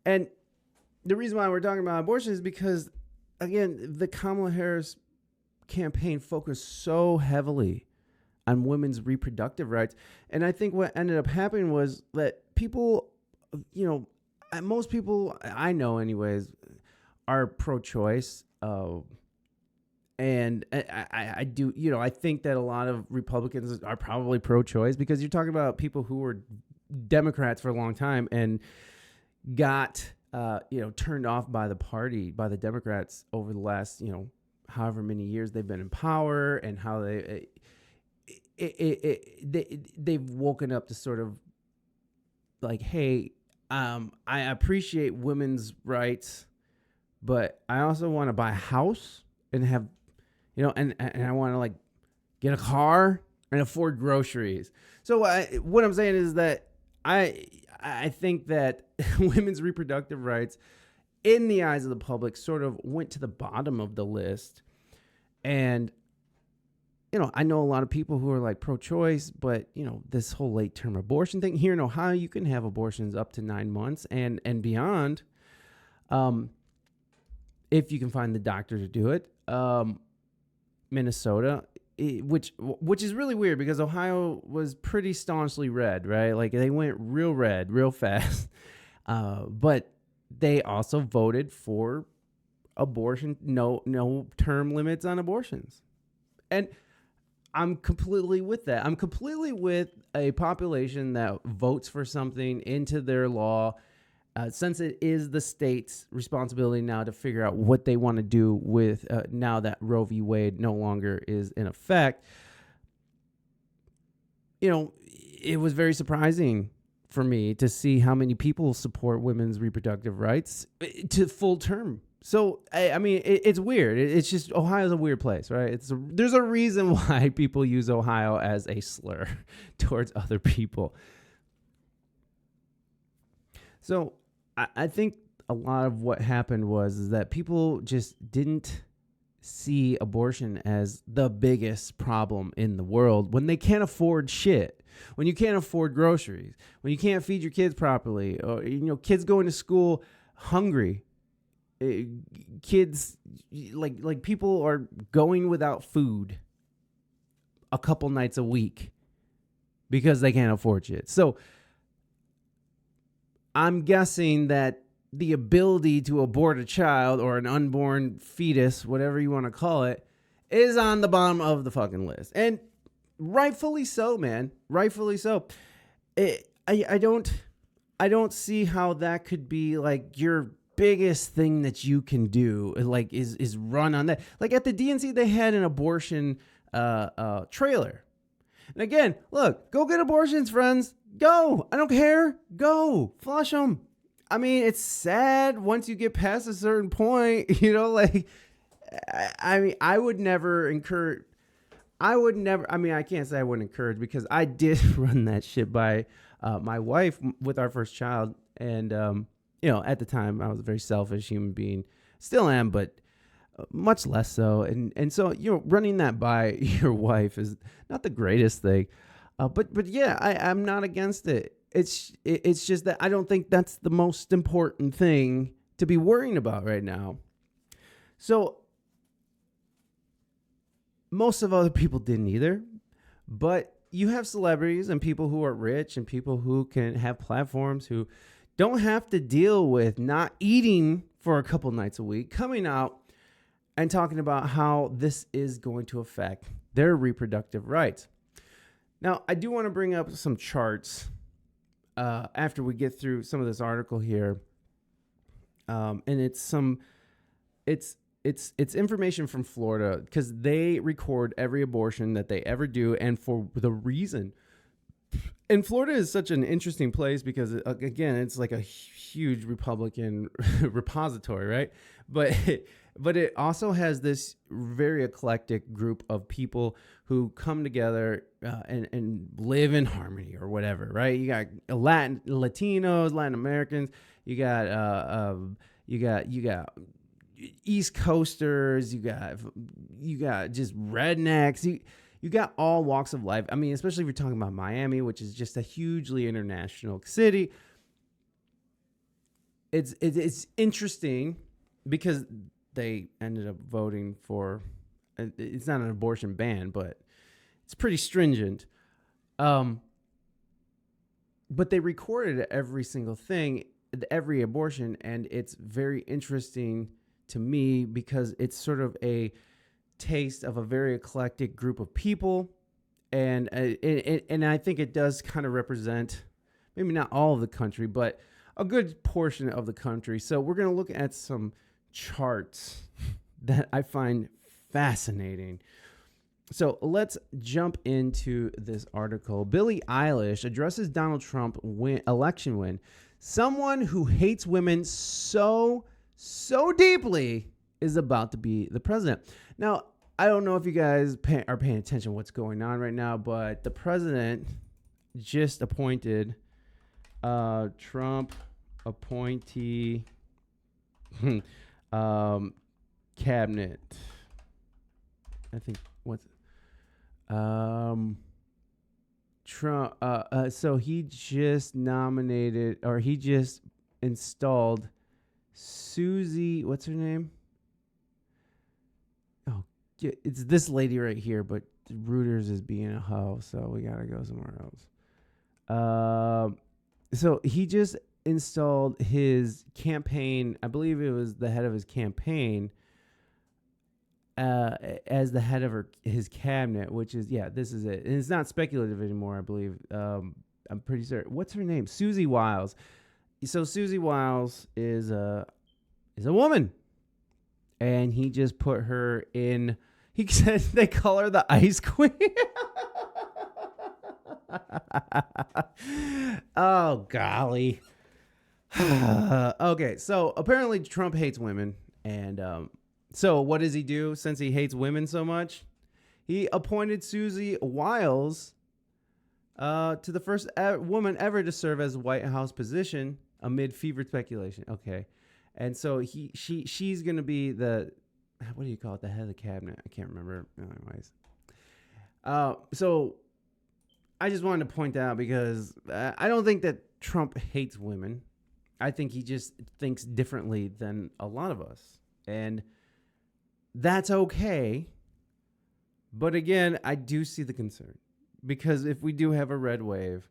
And the reason why we're talking about abortion is because, again, the Kamala Harris campaign focused so heavily on women's reproductive rights. And I think what ended up happening was that people, most people I know anyways, are pro-choice. And I do, I think that a lot of Republicans are probably pro-choice because you're talking about people who were Democrats for a long time and got, turned off by the party, by the Democrats over the last, however many years they've been in power, and how they've woken up to sort of like, hey, I appreciate women's rights, but I also want to buy a house and have, and I want to like get a car and afford groceries. So what I'm saying is that I think that women's reproductive rights, in the eyes of the public, sort of went to the bottom of the list. And, I know a lot of people who are like pro-choice, but, this whole late-term abortion thing here in Ohio, you can have abortions up to 9 months and beyond, if you can find the doctor to do it. Minnesota, which is really weird because Ohio was pretty staunchly red, right? Like they went real red real fast. But they also voted for abortion, no term limits on abortions. And I'm completely with that. I'm completely with a population that votes for something into their law, since it is the state's responsibility now to figure out what they want to do with now that Roe v. Wade no longer is in effect. It was very surprising for me to see how many people support women's reproductive rights to full term. So, I mean, it's weird. It's just, Ohio's a weird place, right? There's a reason why people use Ohio as a slur towards other people. So I think a lot of what happened was that people just didn't see abortion as the biggest problem in the world when they can't afford shit. When you can't afford groceries, when you can't feed your kids properly, or kids going to school hungry. Kids, like people are going without food a couple nights a week because they can't afford shit. So I'm guessing that the ability to abort a child or an unborn fetus, whatever you want to call it, is on the bottom of the fucking list. And rightfully so, man. Rightfully so. I don't see how that could be like your biggest thing that you can do, like is run on that. Like at the DNC, they had an abortion trailer. And again, look, go get abortions, friends. Go. I don't care. Go. Flush them. I mean, it's sad once you get past a certain point, I mean, I would never encourage. I mean, I can't say I wouldn't encourage because I did run that shit by my wife with our first child. And, at the time I was a very selfish human being, still am, but much less so. And so, running that by your wife is not the greatest thing. But yeah, I'm not against it. It's just that I don't think that's the most important thing to be worrying about right now. So most of other people didn't either, but you have celebrities and people who are rich and people who can have platforms who don't have to deal with not eating for a couple nights a week, coming out and talking about how this is going to affect their reproductive rights. Now, I do want to bring up some charts after we get through some of this article here. And it's information from Florida because they record every abortion that they ever do and for the reason. And Florida is such an interesting place because, again, it's like a huge Republican repository, right? But it also has this very eclectic group of people who come together and live in harmony or whatever, right? You got Latinos, Latin Americans. You got East Coasters. You got just rednecks. You got all walks of life. I mean, especially if you're talking about Miami, which is just a hugely international city. it's interesting because they ended up voting for. It's not an abortion ban, but it's pretty stringent. But they recorded every single thing, every abortion, and it's very interesting to me because it's sort of a taste of a very eclectic group of people, and I think it does kind of represent maybe not all of the country, but a good portion of the country. So we're going to look at some charts that I find fascinating. So let's jump into this article. Billie Eilish addresses Donald Trump election win. Someone who hates women so deeply is about to be the president. Now, I don't know if you guys are paying attention to what's going on right now, but the president just appointed Trump appointee cabinet. I think what's Trump. So he just nominated, or he just installed Susie. What's her name? Oh, it's this lady right here. But Reuters is being a hoe, so we gotta go somewhere else. So he just installed his campaign. I believe it was the head of his campaign. As the head of his cabinet, which is, this is it. And it's not speculative anymore, I believe. I'm pretty certain. What's her name? Susie Wiles. So Susie Wiles is a woman. And he just put her in, he said they call her the Ice Queen. Oh, golly. Okay, so apparently Trump hates women, and so what does he do since he hates women so much? He appointed Susie Wiles to the first woman ever to serve as White House position amid fevered speculation. Okay. And so she's going to be the, what do you call it? The head of the cabinet. I can't remember. Anyways. So I just wanted to point that out because I don't think that Trump hates women. I think he just thinks differently than a lot of us. And that's okay. But again, I do see the concern. Because if we do have a red wave,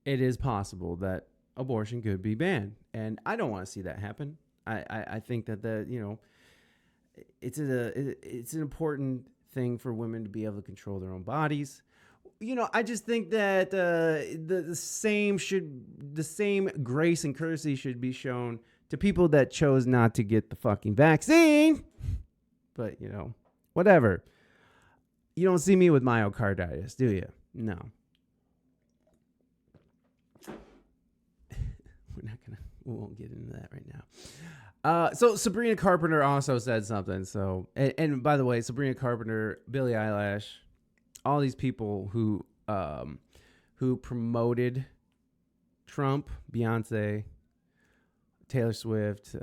it is possible that abortion could be banned. And I don't want to see that happen. I think that it's an important thing for women to be able to control their own bodies. I just think that the same grace and courtesy should be shown to people that chose not to get the fucking vaccine. But, whatever. You don't see me with myocarditis, do you? No. We won't get into that right now. So Sabrina Carpenter also said something. So, and by the way, Sabrina Carpenter, Billie Eilish, all these people who promoted Trump, Beyonce, Taylor Swift,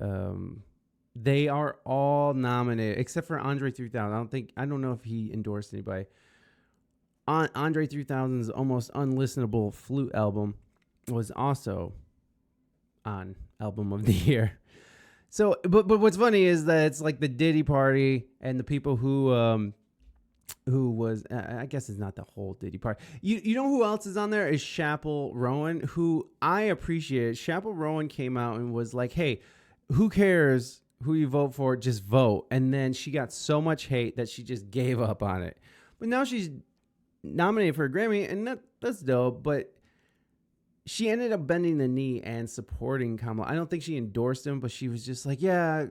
they are all nominated except for Andre 3000. I don't know if he endorsed anybody. Andre 3000's almost unlistenable flute album was also on album of the year. So, but what's funny is that it's like the Diddy party and the people who was, I guess it's not the whole Diddy party. You know who else is on there is Chappell Rowan, who I appreciate. Chappell Rowan came out and was like, hey, who cares who you vote for? Just vote. And then she got so much hate that she just gave up on it. But now she's nominated for a Grammy, and that's dope. But she ended up bending the knee and supporting Kamala. I don't think she endorsed him, but she was just like, yeah,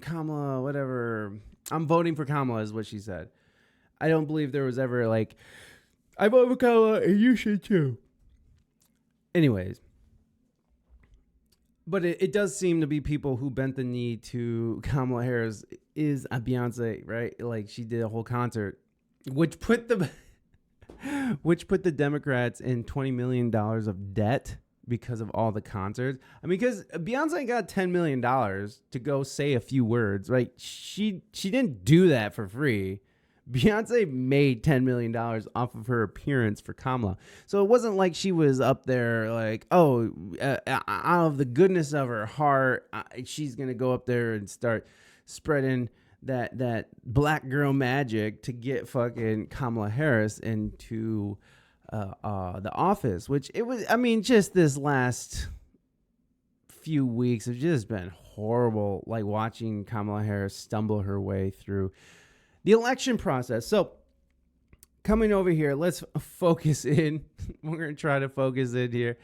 Kamala, whatever. I'm voting for Kamala is what she said. I don't believe there was ever like, I vote for Kamala and you should too. Anyways. But it does seem to be people who bent the knee to Kamala Harris is a Beyonce, right? Like she did a whole concert, which put the Democrats in $20 million of debt because of all the concerts. I mean, because Beyonce got $10 million to go say a few words, right? She didn't do that for free. Beyonce made $10 million off of her appearance for Kamala. So it wasn't like she was up there like, oh, out of the goodness of her heart, she's going to go up there and start spreading that black girl magic to get fucking Kamala Harris into the office, which it was, I mean, just this last few weeks have just been horrible, like watching Kamala Harris stumble her way through the election process. So coming over here, let's focus in. We're going to try to focus in here.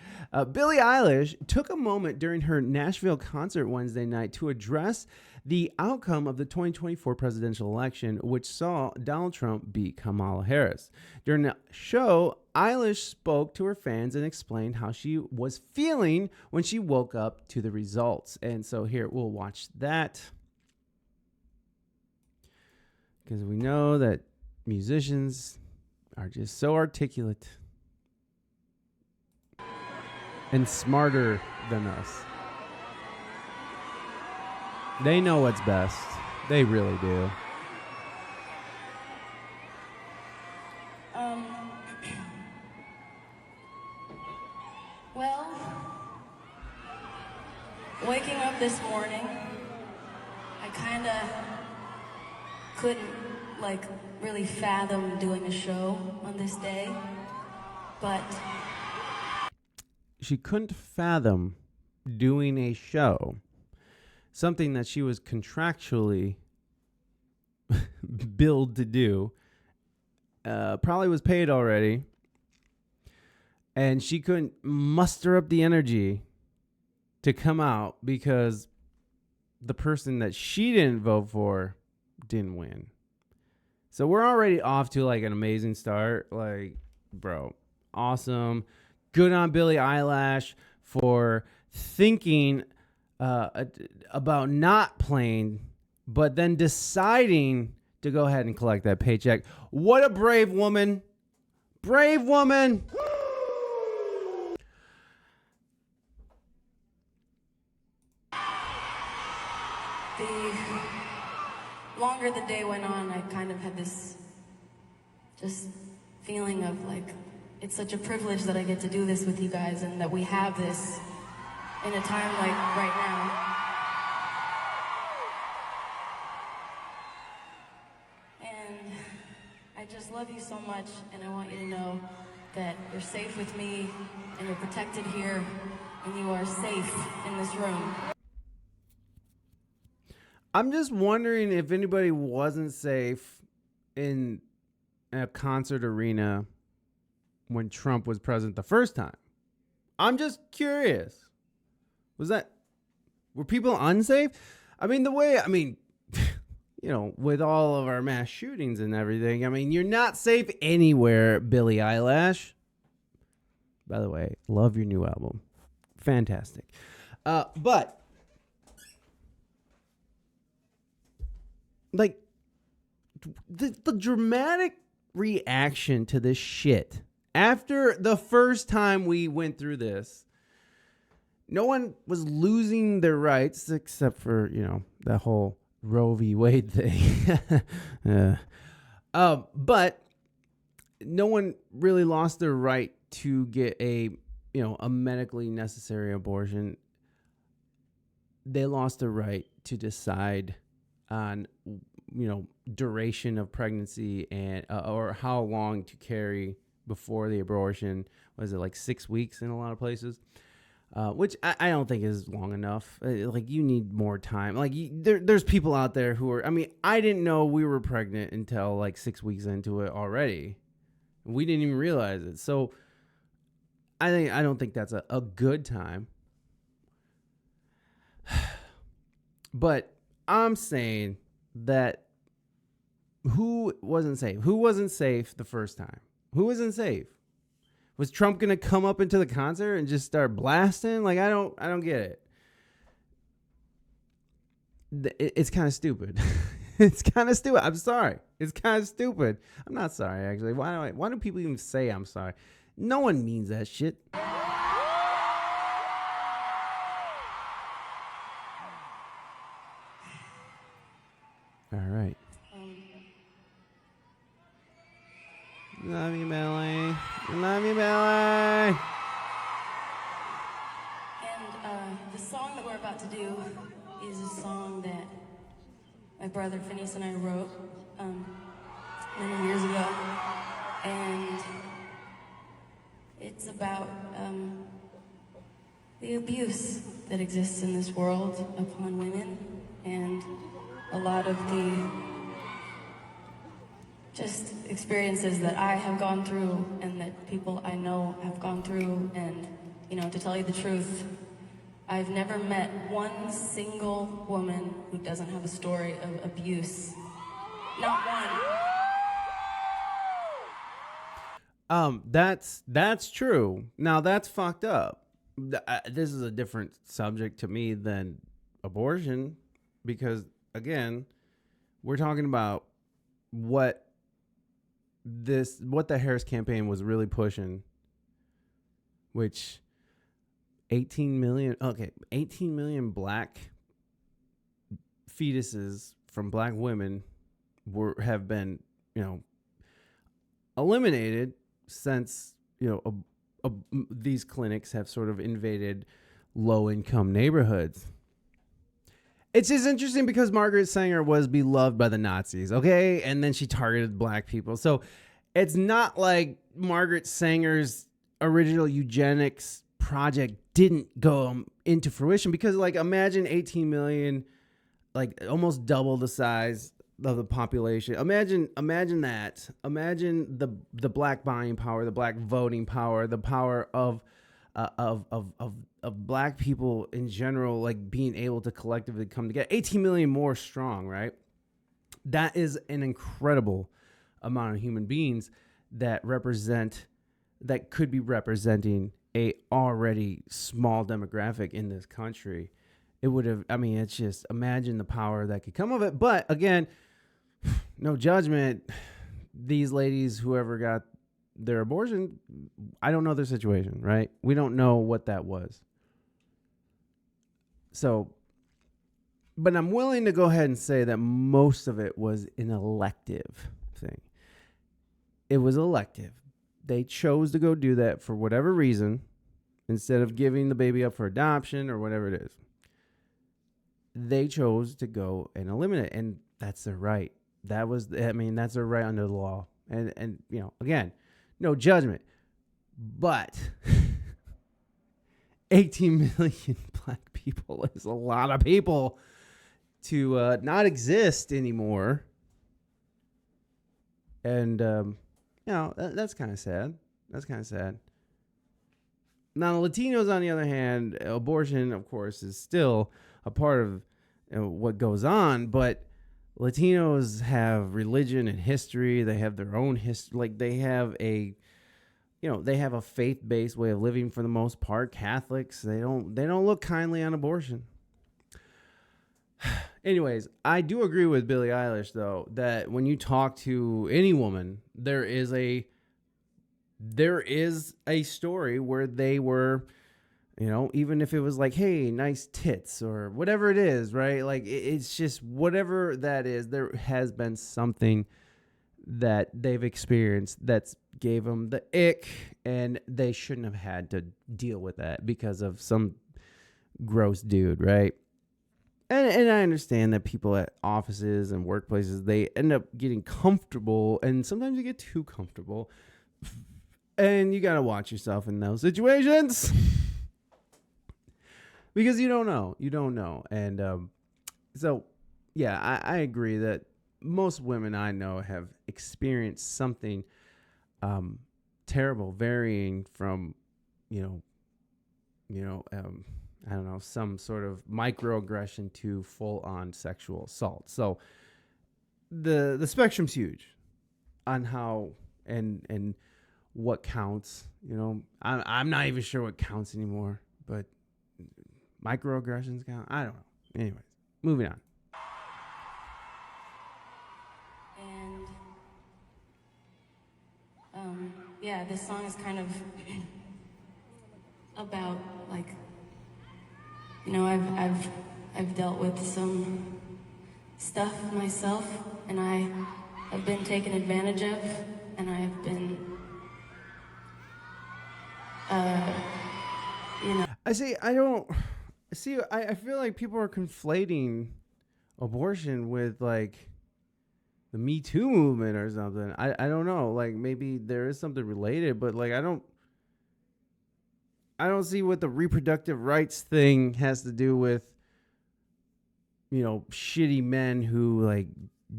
Billie Eilish took a moment during her Nashville concert Wednesday night to address the outcome of the 2024 presidential election, which saw Donald Trump beat Kamala Harris. During the show, Eilish spoke to her fans and explained how she was feeling when she woke up to the results. And so here, we'll watch that, because we know that musicians are just so articulate and smarter than us. They know what's best. They really do. Well, waking up this morning, I kind of couldn't, really fathom doing a show on this day, but... She couldn't fathom doing a show, something that she was contractually billed to do, probably was paid already, and she couldn't muster up the energy to come out because the person that she didn't vote for didn't win. So we're already off to like an amazing start. Like, bro, awesome. Good on Billie Eilish for thinking about not playing, but then deciding to go ahead and collect that paycheck. What a brave woman. Brave woman. The longer the day went on, I kind of had this just feeling of like, it's such a privilege that I get to do this with you guys and that we have this in a time like right now. And I just love you so much, and I want you to know that you're safe with me and you're protected here and you are safe in this room. I'm just wondering if anybody wasn't safe in a concert arena when Trump was president the first time. I'm just curious. Were people unsafe? With all of our mass shootings and everything, you're not safe anywhere, Billie Eilish. By the way, love your new album. Fantastic. But like the dramatic reaction to this shit after the first time we went through this, no one was losing their rights except for, that whole Roe v. Wade thing. But no one really lost their right to get a medically necessary abortion. They lost the right to decide on, duration of pregnancy and or how long to carry before the abortion. Was it like 6 weeks in a lot of places? Which I don't think is long enough. You need more time. There's people out there who are, I didn't know we were pregnant until 6 weeks into it already. We didn't even realize it. So I don't think that's a good time. But I'm saying that who wasn't safe? Who wasn't safe the first time? Who wasn't safe? Was Trump going to come up into the concert and just start blasting? I don't get it. It's kind of stupid. It's kind of stupid. I'm sorry. It's kind of stupid. I'm not sorry, actually. Why do people even say I'm sorry? No one means that shit. All right. Love you, Billie. Love you, Billie. And the song that we're about to do is a song that my brother Phineas and I wrote many years ago. And it's about the abuse that exists in this world upon women, and a lot of the just experiences that I have gone through and that people I know have gone through. And, you know, to tell you the truth, I've never met one single woman who doesn't have a story of abuse. Not one. That's true. Now that's fucked up. This is a different subject to me than abortion, because again, we're talking about what the Harris campaign was really pushing, which 18 million black fetuses from black women have been, eliminated since, these clinics have sort of invaded low-income neighborhoods. It's just interesting because Margaret Sanger was beloved by the Nazis, okay? And then she targeted black people. So it's not like Margaret Sanger's original eugenics project didn't go into fruition, because, like, imagine 18 million, like almost double the size of the population. Imagine that. Imagine the black buying power, the black voting power, the power of black people in general, like being able to collectively come together. 18 million more strong, right? That is an incredible amount of human beings that could be representing a already small demographic in this country. It would have, it's just, imagine the power that could come of it. But again, no judgment. These ladies, whoever got their abortion, I don't know their situation, right? We don't know what that was. So, but I'm willing to go ahead and say that most of it was an elective thing. It was elective. They chose to go do that for whatever reason, instead of giving the baby up for adoption or whatever it is. They chose to go and eliminate it, and that's their right. That's their right under the law. And again, no judgment, but 18 million black people is a lot of people to not exist anymore. And, that's kind of sad. Now, the Latinos, on the other hand, abortion, of course, is still a part of what goes on, but Latinos have religion and history. They have their own history. Like, they have a faith-based way of living for the most part. Catholics, they don't look kindly on abortion. Anyways, I do agree with Billie Eilish, though, that when you talk to any woman, there is a story where they were, even if it was like, hey, nice tits or whatever it is, right? Like, it's just whatever that is, there has been something that they've experienced that's gave them the ick, and they shouldn't have had to deal with that because of some gross dude, right? And I understand that people at offices and workplaces, they end up getting comfortable, and sometimes you get too comfortable, and you got to watch yourself in those situations. Because you don't know. And so, yeah, I agree that most women I know have experienced something terrible, varying from, I don't know, some sort of microaggression to full-on sexual assault. So the spectrum's huge on how and what counts. I'm not even sure what counts anymore, but microaggressions count. I don't know. Anyways, moving on. And this song is kind of about, like, I've dealt with some stuff myself, and I have been taken advantage of, and I have been You know, I feel like people are conflating abortion with like the Me Too movement or something. I don't know. Like maybe there is something related, but like I don't see what the reproductive rights thing has to do with, shitty men who like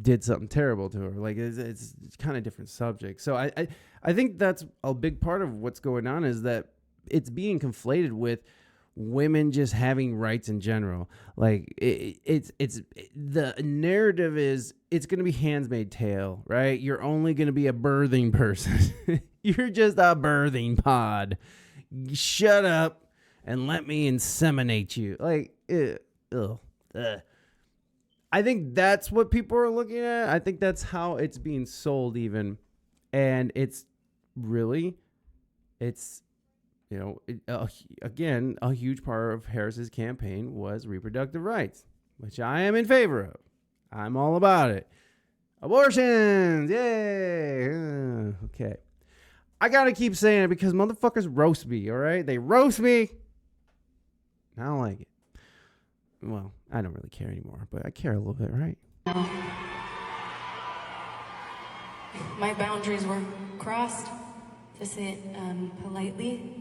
did something terrible to her. Like it's kind of different subject. So I think that's a big part of what's going on is that it's being conflated with women just having rights in general. Like it's the narrative is it's going to be Handmaid's Tale, right? You're only going to be a birthing person. You're just a birthing pod. Shut up and let me inseminate you. Like, ugh. I think that's what people are looking at. I think that's how it's being sold even. And it's really, again, a huge part of Harris's campaign was reproductive rights, which I am in favor of. I'm all about it. Abortions, yay. Okay. I got to keep saying it because motherfuckers roast me, all right? They roast me. I don't like it. Well, I don't really care anymore, but I care a little bit, right? my boundaries were crossed, to say it politely.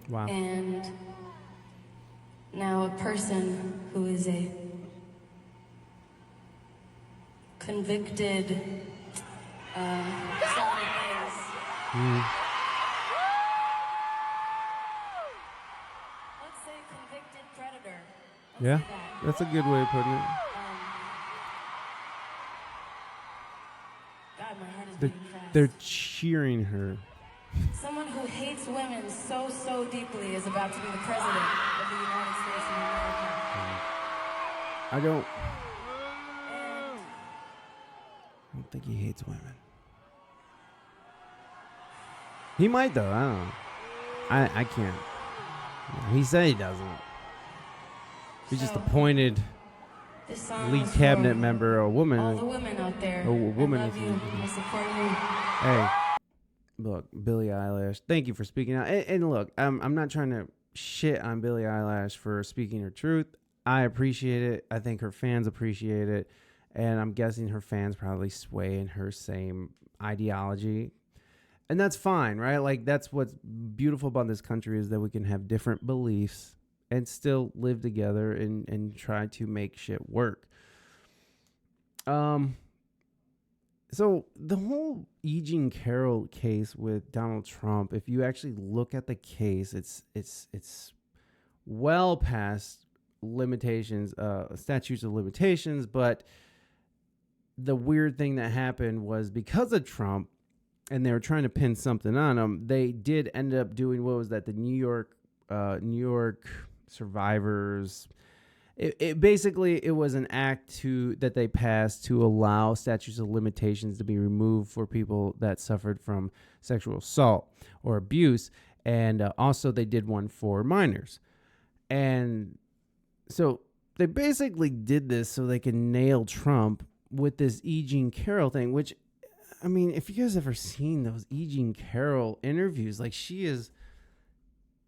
Wow. And now a person who is a convicted so many things. Let's say convicted predator. Yeah, that's a good way of putting it. God, my heart is beating fast. They're cheering her. Someone who hates women so deeply is about to be the president of the United States of America. I don't think he hates women. He might though. I don't know. I can't. He said he doesn't. He's just appointed lead cabinet member, a woman. All the women out there. A woman I love you. I support you. Hey, look, Billie Eilish. Thank you for speaking out. And look, I'm not trying to shit on Billie Eilish for speaking her truth. I appreciate it. I think her fans appreciate it. And I'm guessing her fans probably sway in her same ideology. And that's fine, right? Like, that's what's beautiful about this country is that we can have different beliefs and still live together and try to make shit work. So the whole E. Jean Carroll case with Donald Trump, if you actually look at the case, it's well past limitations, statutes of limitations. But the weird thing that happened was because of Trump, and they were trying to pin something on him, they did end up doing, what was that? The New York survivors. It basically, it was an act that they passed to allow statutes of limitations to be removed for people that suffered from sexual assault or abuse. And also they did one for minors. And so they basically did this so they can nail Trump with this E. Jean Carroll thing, which, I mean, if you guys ever seen those E. Jean Carroll interviews, like, she is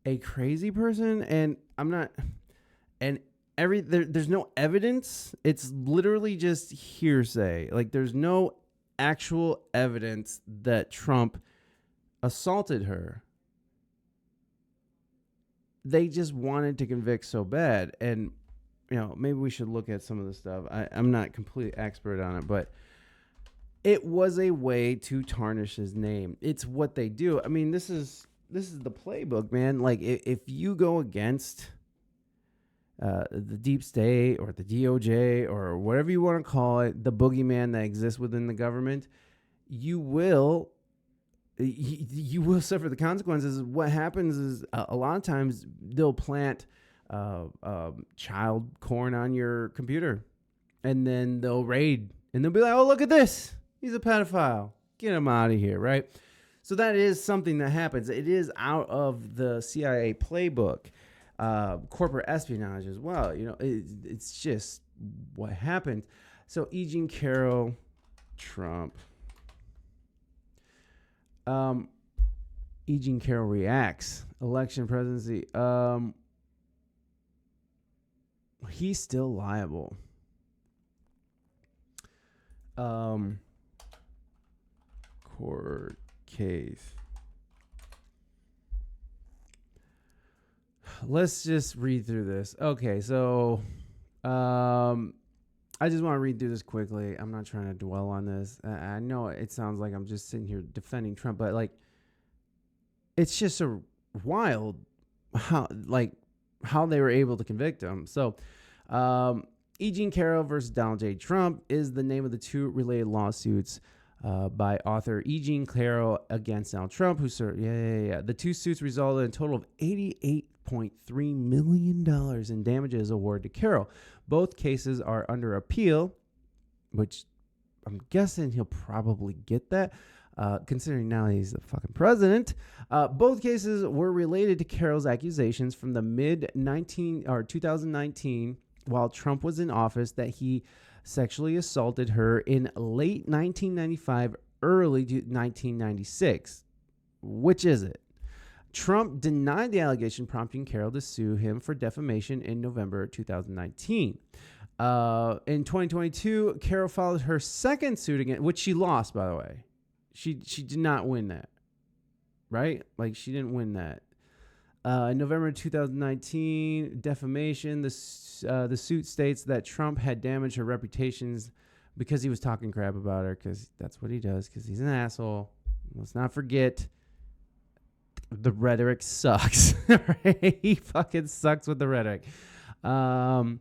a crazy person, and there's no evidence. It's literally just hearsay. Like, there's no actual evidence that Trump assaulted her. They just wanted to convict so bad. And, maybe we should look at some of the stuff. I'm not completely expert on it, but it was a way to tarnish his name. It's what they do. I mean, this is the playbook, man. Like, if you go against the deep state or the DOJ or whatever you want to call it, the boogeyman that exists within the government, you will suffer the consequences. What happens is a lot of times they'll plant child porn on your computer, and then they'll raid, and they'll be like, "Oh, look at this! He's a pedophile. Get him out of here!" Right? So that is something that happens. It is out of the CIA playbook. Corporate espionage as well. It's just what happened. So E. Jean Carroll, Trump. E. Jean Carroll reacts. Election presidency. He's still liable. Court case. Let's just read through this. Okay, so I just want to read through this quickly. I'm not trying to dwell on this. I know it sounds like I'm just sitting here defending Trump, but like, it's just so wild how they were able to convict him. So, E. Jean Carroll versus Donald J. Trump is the name of the two related lawsuits by author E. Jean Carroll against Donald Trump, who served. The two suits resulted in a total of $88.3 million in damages awarded to Carroll. Both cases are under appeal, which I'm guessing he'll probably get that, considering now he's the fucking president. Both cases were related to Carroll's accusations from the mid-2019, while Trump was in office, that he sexually assaulted her in late 1995, early 1996. Which is it? Trump denied the allegation, prompting Carroll to sue him for defamation in November 2019. In 2022, Carroll filed her second suit again, which she lost, by the way. She did not win that, right? Like, she didn't win that. In November 2019, defamation. The suit states that Trump had damaged her reputations because he was talking crap about her, because that's what he does, because he's an asshole. Let's not forget, the rhetoric sucks. Right? He fucking sucks with the rhetoric. After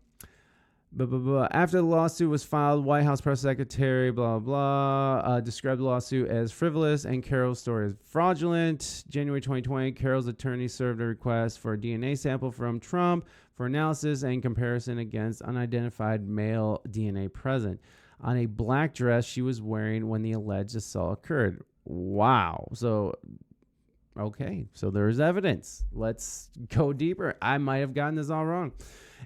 the lawsuit was filed, White House press secretary, described the lawsuit as frivolous and Carroll's story as fraudulent. January 2020, Carroll's attorney served a request for a DNA sample from Trump for analysis and comparison against unidentified male DNA present on a black dress she was wearing when the alleged assault occurred. Wow. So there's evidence. Let's go deeper. I might have gotten this all wrong.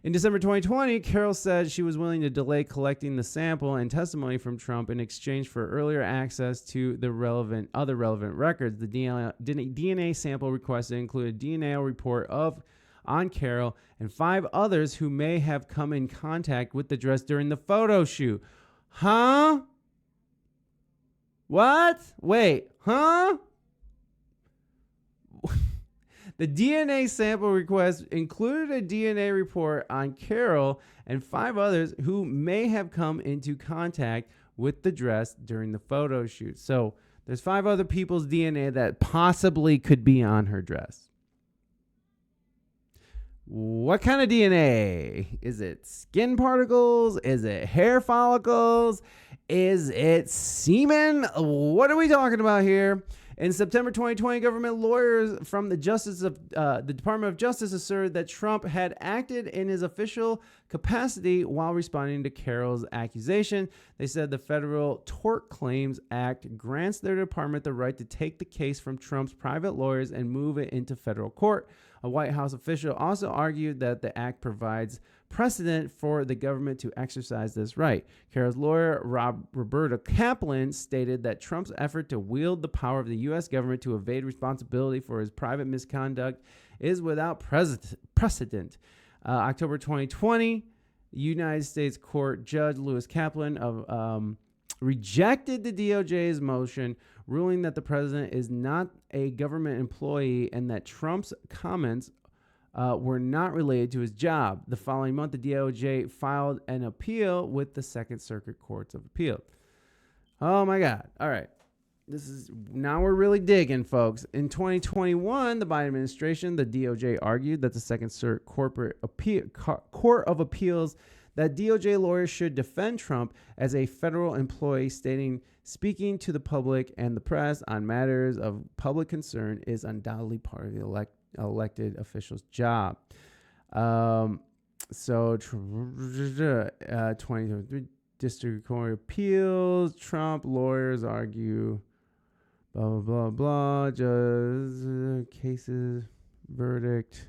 In December 2020, Carroll said she was willing to delay collecting the sample and testimony from Trump in exchange for earlier access to the other relevant records. The DNA sample requested included a DNA report on Carroll and 5 others who may have come in contact with the dress during the photo shoot. Huh? What? Wait, huh? The DNA sample request included a DNA report on Carroll and 5 others who may have come into contact with the dress during the photo shoot. So there's 5 other people's DNA that possibly could be on her dress. What kind of DNA? Is it skin particles? Is it hair follicles? Is it semen? What are we talking about here? In September 2020, government lawyers from the Department of Justice asserted that Trump had acted in his official capacity while responding to Carroll's accusation. They said the Federal Tort Claims Act grants their department the right to take the case from Trump's private lawyers and move it into federal court. A White House official also argued that the act provides precedent for the government to exercise this right. Carroll's lawyer, Roberta Kaplan, stated that Trump's effort to wield the power of the U.S. government to evade responsibility for his private misconduct is without precedent. October 2020, United States Court Judge Lewis Kaplan rejected the DOJ's motion, ruling that the president is not a government employee and that Trump's comments were not related to his job. The following month, the DOJ filed an appeal with the Second Circuit Courts of Appeal. Oh my God. All right. Now we're really digging, folks. In 2021, the Biden administration, the DOJ argued that the Second Circuit Court of Appeals, that DOJ lawyers should defend Trump as a federal employee, stating, speaking to the public and the press on matters of public concern is undoubtedly part of the elected official's job. 2023 District Court of Appeals, Trump lawyers argue, blah, blah, blah, blah, cases, verdict.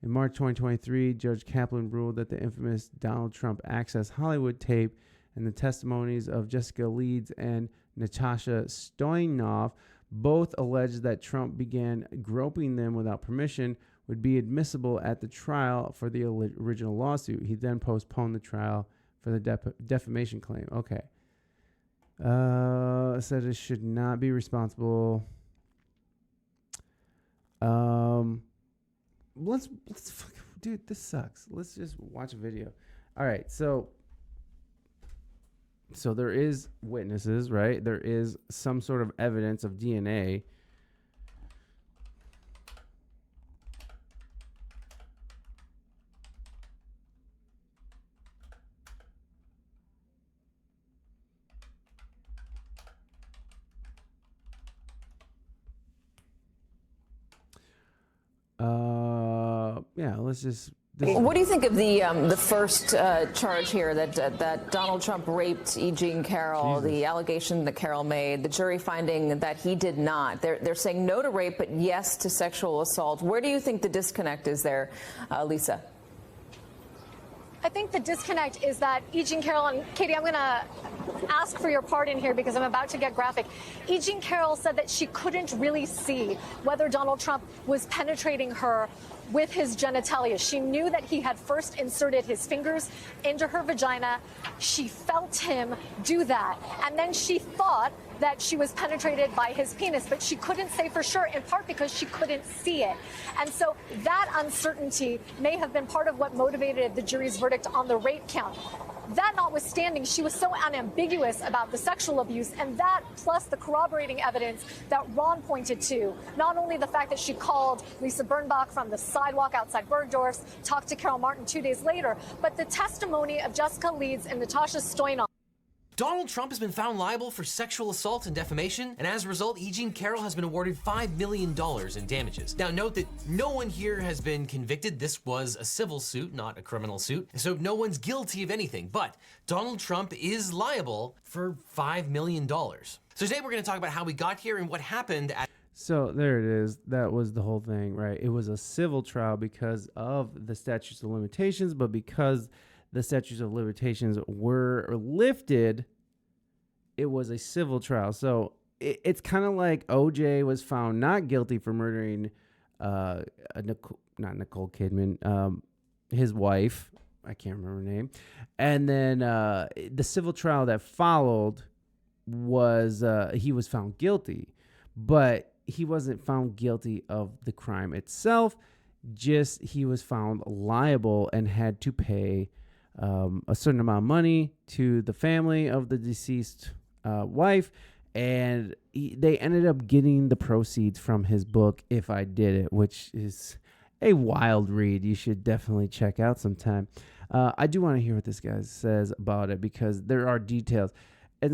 In March 2023, Judge Kaplan ruled that the infamous Donald Trump Access Hollywood tape and the testimonies of Jessica Leeds and Natasha Stoyanov, Both alleged that Trump began groping them without permission would be admissible at the trial for the original lawsuit. He then postponed the trial for the defamation claim. Okay. Said it should not be responsible. Let's dude, this sucks. Let's just watch a video. All right, so there is witnesses, right? There is some sort of evidence of DNA. Yeah, let's just. What do you think of the first charge here that Donald Trump raped E. Jean Carroll? Jesus. The allegation that Carroll made, the jury finding that he did not. They're saying no to rape, but yes to sexual assault. Where do you think the disconnect is there, Lisa? I think the disconnect is that E. Jean Carroll, and Katie, I'm going to ask for your pardon here because I'm about to get graphic. E. Jean Carroll said that she couldn't really see whether Donald Trump was penetrating her with his genitalia. She knew that he had first inserted his fingers into her vagina. She felt him do that. And then she thought that she was penetrated by his penis, but she couldn't say for sure, in part because she couldn't see it. And so that uncertainty may have been part of what motivated the jury's verdict on the rape count. That notwithstanding, she was so unambiguous about the sexual abuse, and that plus the corroborating evidence that Ron pointed to, not only the fact that she called Lisa Birnbach from the sidewalk outside Bergdorf's, talked to Carol Martin 2 days later, but the testimony of Jessica Leeds and Natasha Stoyanov. Donald Trump has been found liable for sexual assault and defamation, and as a result, E. Jean Carroll has been awarded $5 million in damages. Now, note that no one here has been convicted. This was a civil suit, not a criminal suit, so no one's guilty of anything, but Donald Trump is liable for $5 million. So today we're going to talk about how we got here and what happened at... So there it is. That was the whole thing, right? It was a civil trial because of the statutes of limitations, but because the statutes of limitations were lifted, it was a civil trial. So it's kind of like OJ was found not guilty for murdering not Nicole Kidman, his wife. I can't remember her name. And then the civil trial that followed was he was found guilty, but he wasn't found guilty of the crime itself. Just he was found liable and had to pay a certain amount of money to the family of the deceased wife, and they ended up getting the proceeds from his book, If I Did It, which is a wild read. You should definitely check out sometime. I do want to hear what this guy says about it because there are details. At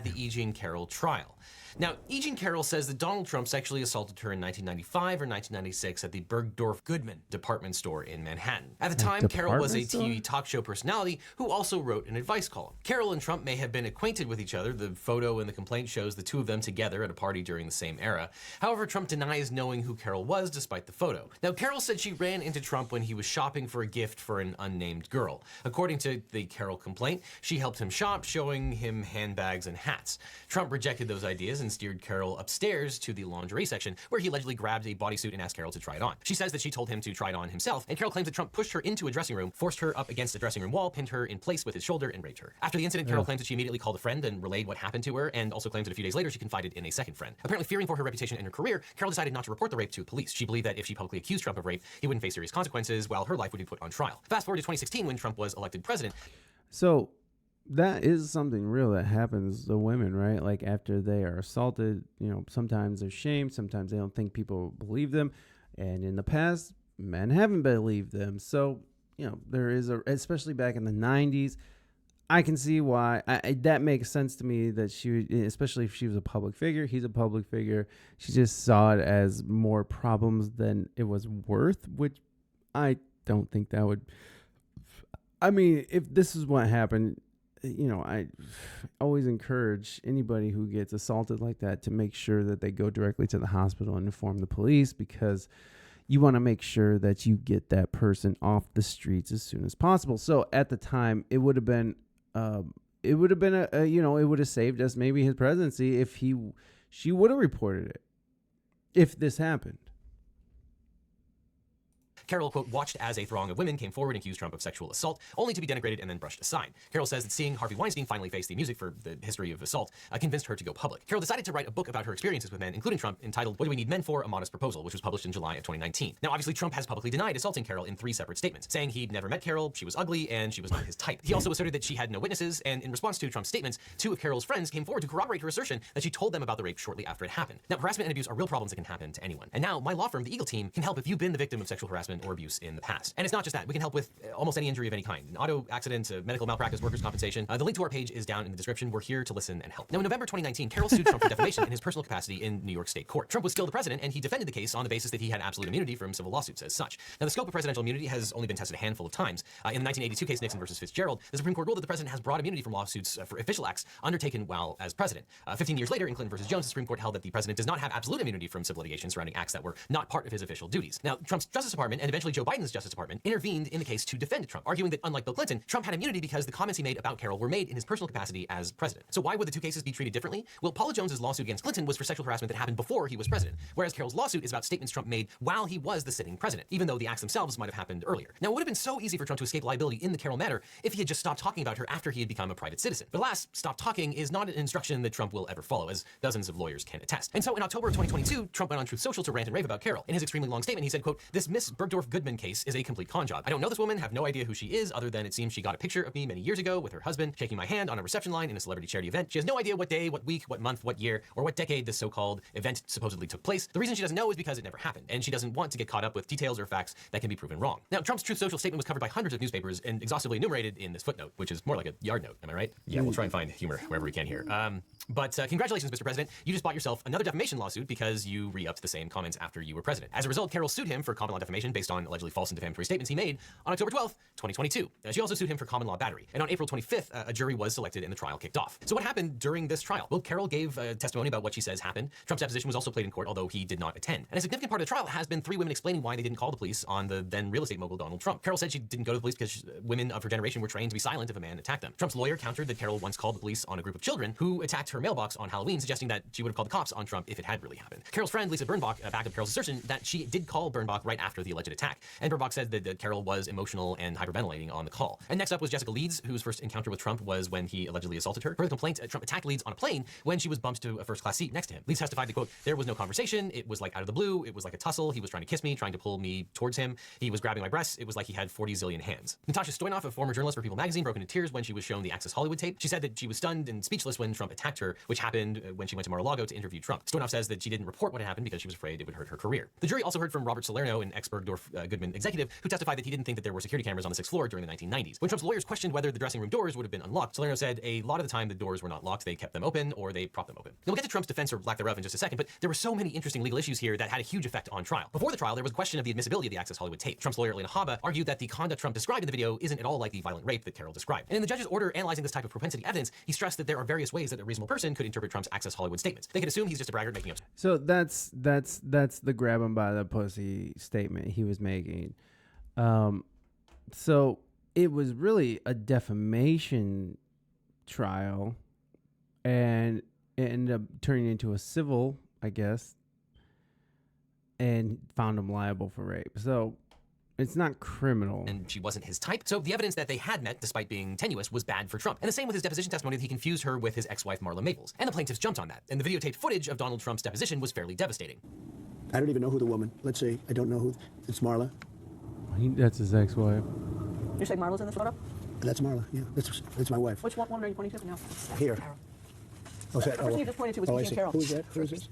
the E. Jean Carroll trial. Now, E. Jean Carroll says that Donald Trump sexually assaulted her in 1995 or 1996 at the Bergdorf Goodman department store in Manhattan. At the time, Carroll was a TV talk show personality who also wrote an advice column. Carroll and Trump may have been acquainted with each other. The photo in the complaint shows the two of them together at a party during the same era. However, Trump denies knowing who Carroll was despite the photo. Now, Carroll said she ran into Trump when he was shopping for a gift for an unnamed girl. According to the Carroll complaint, she helped him shop, showing him handbags and hats. Trump rejected those ideas and steered Carroll upstairs to the lingerie section, where he allegedly grabbed a bodysuit and asked Carroll to try it on. She says that she told him to try it on himself, and Carroll claims that Trump pushed her into a dressing room, forced her up against a dressing room wall, pinned her in place with his shoulder, and raped her. After the incident, Carroll claims that she immediately called a friend and relayed what happened to her, and also claims that a few days later she confided in a second friend. Apparently fearing for her reputation and her career, Carroll decided not to report the rape to police. She believed that if she publicly accused Trump of rape, he wouldn't face serious consequences, while her life would be put on trial. Fast forward to 2016 when Trump was elected president. So that is something real that happens to women, right? Like after they are assaulted, sometimes they're shamed, sometimes they don't think people believe them. And in the past, men haven't believed them. So, there is especially back in the 90s, I can see why that makes sense to me that she would, especially if she was a public figure, he's a public figure. She just saw it as more problems than it was worth, which I don't think that would, if this is what happened, I always encourage anybody who gets assaulted like that to make sure that they go directly to the hospital and inform the police, because you want to make sure that you get that person off the streets as soon as possible. So at the time, it would have been, it would have saved us maybe his presidency if she would have reported it if this happened. Carol, quote, watched as a throng of women came forward and accused Trump of sexual assault, only to be denigrated and then brushed aside. Carol says that seeing Harvey Weinstein finally face the music for the history of assault convinced her to go public. Carol decided to write a book about her experiences with men, including Trump, entitled What Do We Need Men For? A Modest Proposal, which was published in July of 2019. Now, obviously, Trump has publicly denied assaulting Carol in 3 separate statements, saying he'd never met Carol, she was ugly, and she was not his type. He also asserted that she had no witnesses, and in response to Trump's statements, 2 of Carol's friends came forward to corroborate her assertion that she told them about the rape shortly after it happened. Now, harassment and abuse are real problems that can happen to anyone. And now, my law firm, the Eagle Team, can help if you've been the victim of sexual harassment or abuse in the past. And it's not just that. We can help with almost any injury of any kind. An auto accident, medical malpractice, workers' compensation. The link to our page is down in the description. We're here to listen and help. Now, in November 2019, Carol sued Trump for defamation in his personal capacity in New York State court. Trump was still the president, and he defended the case on the basis that he had absolute immunity from civil lawsuits as such. Now, the scope of presidential immunity has only been tested a handful of times. In the 1982 case, Nixon versus Fitzgerald, the Supreme Court ruled that the president has broad immunity from lawsuits for official acts undertaken while as president. 15 years later, in Clinton versus Jones, the Supreme Court held that the president does not have absolute immunity from civil litigation surrounding acts that were not part of his official duties. Now, Trump's Justice Department, and eventually Joe Biden's Justice Department, intervened in the case to defend Trump, arguing that unlike Bill Clinton, Trump had immunity because the comments he made about Carol were made in his personal capacity as president. So why would the 2 cases be treated differently? Well, Paula Jones's lawsuit against Clinton was for sexual harassment that happened before he was president, whereas Carol's lawsuit is about statements Trump made while he was the sitting president, even though the acts themselves might have happened earlier. Now, it would have been so easy for Trump to escape liability in the Carol matter if he had just stopped talking about her after he had become a private citizen. But alas, stop talking is not an instruction that Trump will ever follow, as dozens of lawyers can attest. And so in October of 2022, Trump went on Truth Social to rant and rave about Carol. In his extremely long statement, he said, quote, "This Miss Bergdorf-Goodman case is a complete con job. I don't know this woman, have no idea who she is, other than it seems she got a picture of me many years ago with her husband shaking my hand on a reception line in a celebrity charity event. She has no idea what day, what week, what month, what year, or what decade this so-called event supposedly took place. The reason she doesn't know is because it never happened, and she doesn't want to get caught up with details or facts that can be proven wrong." Now, Trump's Truth Social statement was covered by hundreds of newspapers and exhaustively enumerated in this footnote, which is more like a yard note. Am I right? Yeah, we'll try and find humor wherever we can here. But congratulations, Mr. President. You just bought yourself another defamation lawsuit because you re-upped the same comments after you were president. As a result, Carol sued him for common law defamation based on allegedly false and defamatory statements he made on October 12th, 2022. She also sued him for common law battery. And on April 25th, a jury was selected and the trial kicked off. So what happened during this trial? Well, Carol gave testimony about what she says happened. Trump's deposition was also played in court, although he did not attend. And a significant part of the trial has been 3 women explaining why they didn't call the police on the then real estate mogul Donald Trump. Carol said she didn't go to the police because women of her generation were trained to be silent if a man attacked them. Trump's lawyer countered that Carol once called the police on a group of children who attacked her mailbox on Halloween, suggesting that she would have called the cops on Trump if it had really happened. Carol's friend, Lisa Birnbach, backed up Carol's assertion that she did call Birnbach right after the alleged attack. And Birnbach said that Carol was emotional and hyperventilating on the call. And next up was Jessica Leeds, whose first encounter with Trump was when he allegedly assaulted her. Per the complaint, Trump attacked Leeds on a plane when she was bumped to a first-class seat next to him. Leeds testified that, quote, "There was no conversation. It was like out of the blue. It was like a tussle. He was trying to kiss me, trying to pull me towards him. He was grabbing my breasts. It was like he had 40 zillion hands." Natasha Stoynoff, a former journalist for People magazine, broke into tears when she was shown the Access Hollywood tape. She said that she was stunned and speechless when Trump attacked her, which happened when she went to Mar-a-Lago to interview Trump. Stoynoff says that she didn't report what had happened because she was afraid it would hurt her career. The jury also heard from Robert Salerno, an ex-Bergdorf-Goodman executive, who testified that he didn't think that there were security cameras on the 6th floor during the 1990s. When Trump's lawyers questioned whether the dressing room doors would have been unlocked, Salerno said a lot of the time the doors were not locked. They kept them open or they propped them open. Now, we'll get to Trump's defense or lack thereof in just a second, but there were so many interesting legal issues here that had a huge effect on trial. Before the trial, there was a question of the admissibility of the Access Hollywood tape. Trump's lawyer, Elena Haba, argued that the conduct Trump described in the video isn't at all like the violent rape that Carol described. And in the judge's order analyzing this type of propensity evidence, he stressed that there are various ways that a reasonable person could interpret Trump's Access Hollywood statements. They could assume he's just a braggart making up. So that's the grab him by the pussy statement he was making. So it was really a defamation trial, and it ended up turning into a civil, I guess, and found him liable for rape. So it's not criminal. And she wasn't his type. So the evidence that they had met, despite being tenuous, was bad for Trump. And the same with his deposition testimony that he confused her with his ex-wife, Marla Maples. And the plaintiffs jumped on that. And the videotaped footage of Donald Trump's deposition was fairly devastating. I don't even know who the woman. Let's see. I don't know who. It's Marla. That's his ex-wife. You're saying Marla's in this photo? That's Marla. Yeah, that's my wife. Which one are you pointing to? No. Here. Oh, The person you just pointed to was I see. Carol. Who is that? Who is this?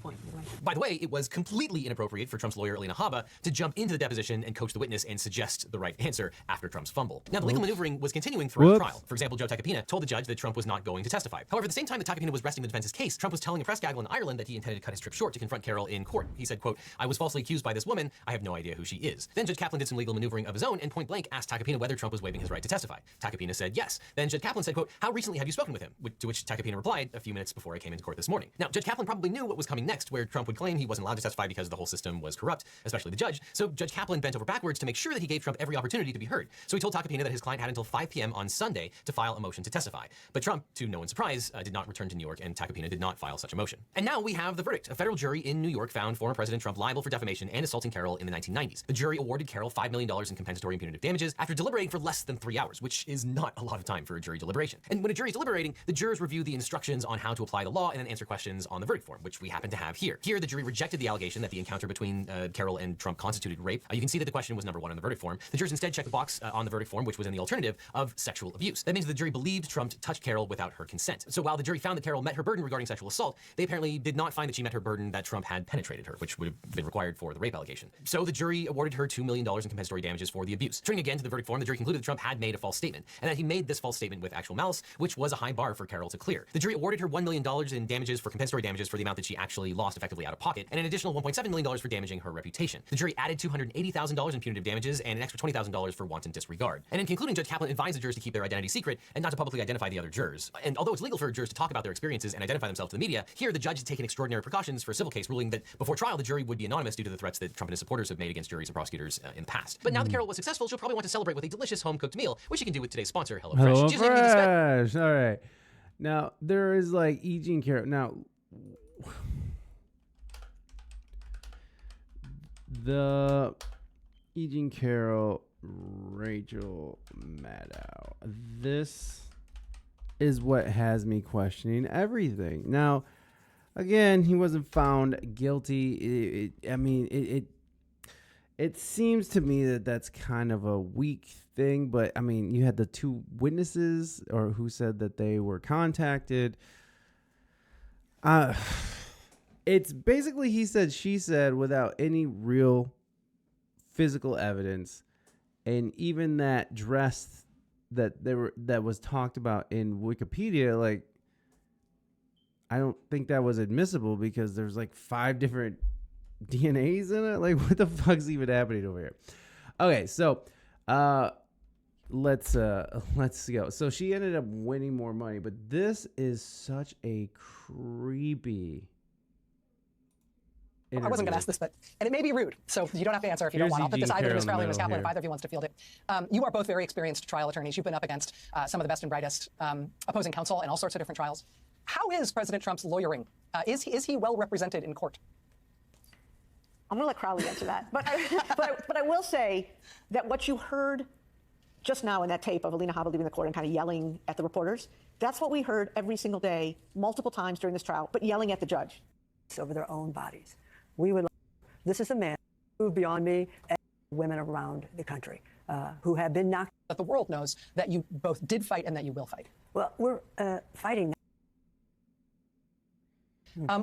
By the way, it was completely inappropriate for Trump's lawyer, Elena Haba, to jump into the deposition and coach the witness and suggest the right answer after Trump's fumble. Now, the legal maneuvering was continuing throughout the trial. For example, Joe Tacopina told the judge that Trump was not going to testify. However, at the same time that Tacopina was resting the defense's case, Trump was telling a press gaggle in Ireland that he intended to cut his trip short to confront Carol in court. He said, quote, "I was falsely accused by this woman. I have no idea who she is." Then Judge Kaplan did some legal maneuvering of his own and point blank asked Tacopina whether Trump was waiving his right to testify. Tacopina said yes. Then Judge Kaplan said, quote, "How recently have you spoken with him?" To which Tacopina replied a few minutes before before I came into court this morning. Now, Judge Kaplan probably knew what was coming next, where Trump would claim he wasn't allowed to testify because the whole system was corrupt, especially the judge. So Judge Kaplan bent over backwards to make sure that he gave Trump every opportunity to be heard. So he told Tacopina that his client had until 5 p.m. on Sunday to file a motion to testify. But Trump, to no one's surprise, did not return to New York, and Tacopina did not file such a motion. And now we have the verdict. A federal jury in New York found former President Trump liable for defamation and assaulting Carroll in the 1990s. The jury awarded Carroll $5 million in compensatory and punitive damages after deliberating for less than 3 hours, which is not a lot of time for a jury deliberation. And when a jury is deliberating, the jurors review the instructions on how to apply the law and then answer questions on the verdict form, which we happen to have here. Here, the jury rejected the allegation that the encounter between Carroll and Trump constituted rape. You can see that the question was number 1 on the verdict form. The jurors instead checked the box on the verdict form, which was in the alternative of sexual abuse. That means the jury believed Trump touched Carroll without her consent. So while the jury found that Carroll met her burden regarding sexual assault, they apparently did not find that she met her burden that Trump had penetrated her, which would have been required for the rape allegation. So the jury awarded her $2 million in compensatory damages for the abuse. Turning again to the verdict form, the jury concluded that Trump had made a false statement, and that he made this false statement with actual malice, which was a high bar for Carroll to clear. The jury awarded her $1 million in damages for compensatory damages for the amount that she actually lost effectively out of pocket, and an additional $1.7 million for damaging her reputation. The jury added $280,000 in punitive damages and an extra $20,000 for wanton disregard. And in concluding, Judge Kaplan advised the jurors to keep their identity secret and not to publicly identify the other jurors. And although it's legal for jurors to talk about their experiences and identify themselves to the media, here the judge has taken extraordinary precautions for a civil case, ruling that before trial the jury would be anonymous due to the threats that Trump and his supporters have made against juries and prosecutors in the past. But now that Carroll was successful, she'll probably want to celebrate with a delicious home-cooked meal, which she can do with today's sponsor, HelloFresh. HelloFresh. All right. Now, there is like E. Jean Carroll. Now, the E. Jean Carroll, Rachel Maddow. This is what has me questioning everything. Now, again, he wasn't found guilty. It seems to me that that's kind of a weak thing, but I mean, you had the 2 witnesses or who said that they were contacted. It's basically he said, she said without any real physical evidence. And even that dress that was talked about in Wikipedia, like, I don't think that was admissible because there's like 5 different DNAs in it. Like, what the fuck's even happening over here? Okay, so let's go. So she ended up winning more money, but this is such a creepy interview. I wasn't going to ask this, and it may be rude, so you don't have to answer if you don't want. I'll put this either to Ms. Crowley or Ms. Kaplan if either of you wants to field it. You are both very experienced trial attorneys. You've been up against some of the best and brightest opposing counsel in all sorts of different trials. How is President Trump's lawyering? Is he well represented in court? I'm going to let Crowley answer that. But I will say that what you heard just now in that tape of Alina Habba leaving the court and kind of yelling at the reporters, that's what we heard every single day, multiple times during this trial, but yelling at the judge. Over their own bodies. This is a man who moved beyond me and women around the country who have been knocked. That the world knows that you both did fight and that you will fight. Well, we're fighting.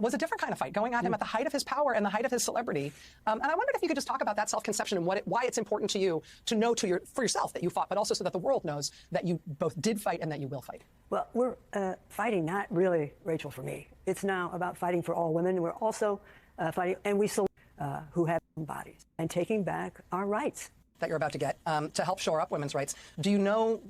Was a different kind of fight, going at him at the height of his power and the height of his celebrity. And I wondered if you could just talk about that self-conception and why it's important to you to know for yourself that you fought, but also so that the world knows that you both did fight and that you will fight. Well, we're fighting not really, Rachel, for me. It's now about fighting for all women. We're also fighting, and we still who have bodies and taking back our rights. That you're about to get to help shore up women's rights. Do you know?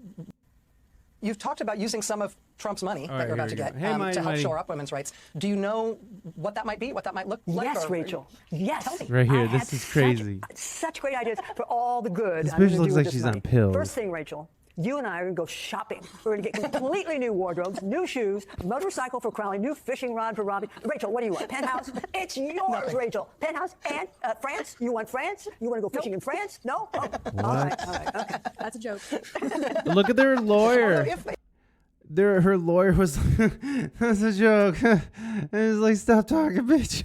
You've talked about using some of Trump's money that you're about to get to help shore up women's rights. Do you know what that might be, what that might look like? Yes, Rachel. Yes. Tell me. Right here, this is crazy. Such great ideas for all the good. This bitch looks like she's on pills. First thing, Rachel, you and I are going to go shopping. We're going to get completely new wardrobes, new shoes, motorcycle for Crowley, new fishing rod for Robbie. Rachel, what do you want? Penthouse? It's yours, Rachel. Penthouse and France? You want France? You want to go fishing in France? No? Oh. All right, okay. That's a joke. Look at their lawyer. Her lawyer was that's a joke. And it's like, stop talking, bitch.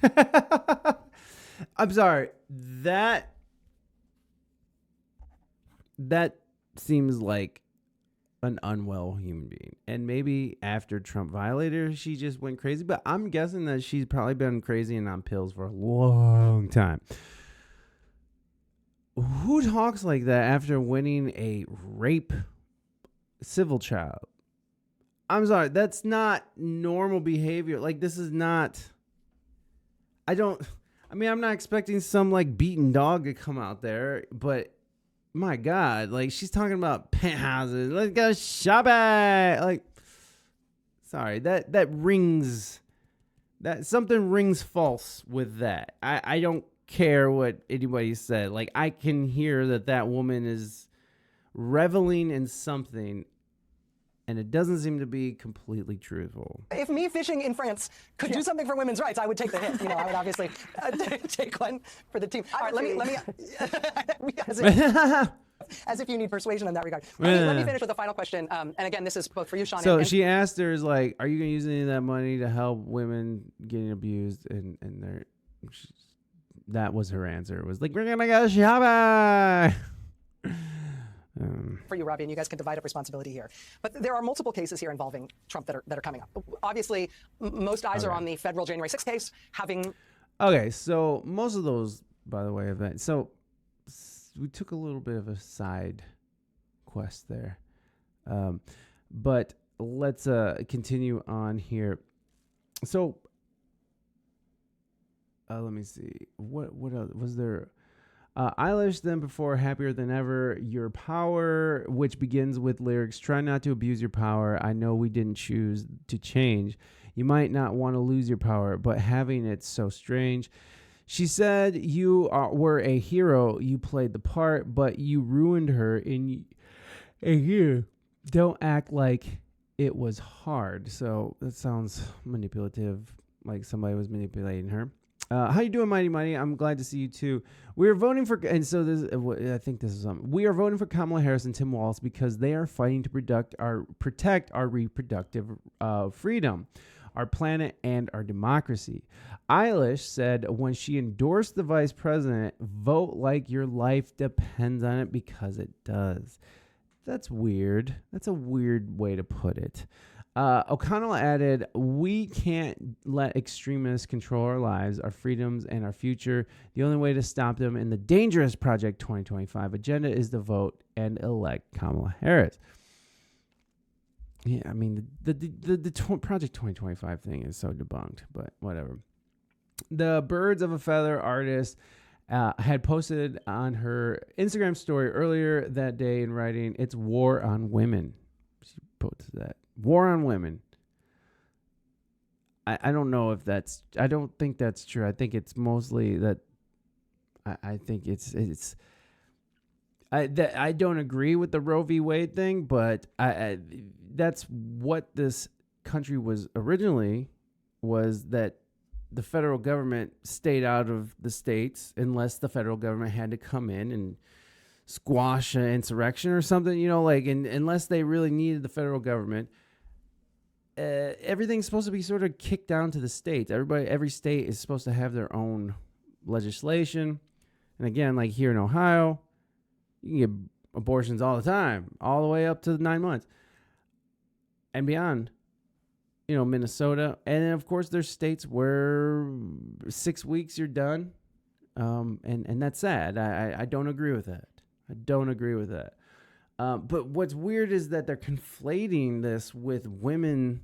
I'm sorry. That seems like an unwell human being. And maybe after Trump violated her, she just went crazy. But I'm guessing that she's probably been crazy and on pills for a long time. Who talks like that after winning a rape civil trial? I'm sorry, that's not normal behavior. Like, this is not... I'm not expecting some, like, beaten dog to come out there, but my God, like, she's talking about penthouses. Let's go shopping. Like, sorry, that rings That something rings false with that. I don't care what anybody said. Like, I can hear that woman is reveling in something, and it doesn't seem to be completely truthful. If me fishing in France could do something for women's rights, I would take the hit. I would obviously take one for the team. All right, let me as if you need persuasion in that regard. Let me finish with a final question. And again, this is both for you, Sean. So she asked her, is like, are you going to use any of that money to help women getting abused? And that was her answer. It was like, we're going to go shopping. For you, Robbie, and you guys can divide up responsibility here. But there are multiple cases here involving Trump that are coming up. Obviously, most eyes are on the federal January 6th case. Okay, so most of those, by the way, events. So we took a little bit of a side quest there, but let's continue on here. So let me see. What else was there? Eilish, then before Happier Than Ever, Your Power, which begins with lyrics, try not to abuse your power. I know we didn't choose to change. You might not want to lose your power, but having it's so strange. She said you were a hero. You played the part, but you ruined her in a year. Don't act like it was hard. So that sounds manipulative, like somebody was manipulating her. How you doing, Mighty Mighty? I'm glad to see you too. We are voting for, and so this, I think this is something. We are voting for Kamala Harris and Tim Walz because they are fighting to protect our reproductive freedom, our planet, and our democracy. Eilish said when she endorsed the vice president, vote like your life depends on it because it does. That's weird. That's a weird way to put it. O'Connell added, we can't let extremists control our lives, our freedoms, and our future. The only way to stop them in the dangerous Project 2025 agenda is to vote and elect Kamala Harris. Yeah, I mean, the Project 2025 thing is so debunked, but whatever. The Birds of a Feather artist had posted on her Instagram story earlier that day in writing, it's war on women. She posted that. War on women. I don't know if that's, I don't think that's true. I think it's mostly that, I think I don't agree with the Roe v. Wade thing, but that's what this country was originally, was that the federal government stayed out of the states unless the federal government had to come in and squash an insurrection or something, and unless they really needed the federal government. Everything's supposed to be sort of kicked down to the states. Every state is supposed to have their own legislation. And again, like here in Ohio, you can get abortions all the time, all the way up to 9 months and beyond. Minnesota. And then, of course, there's states where 6 weeks you're done. And that's sad. I don't agree with that. But what's weird is that they're conflating this with women's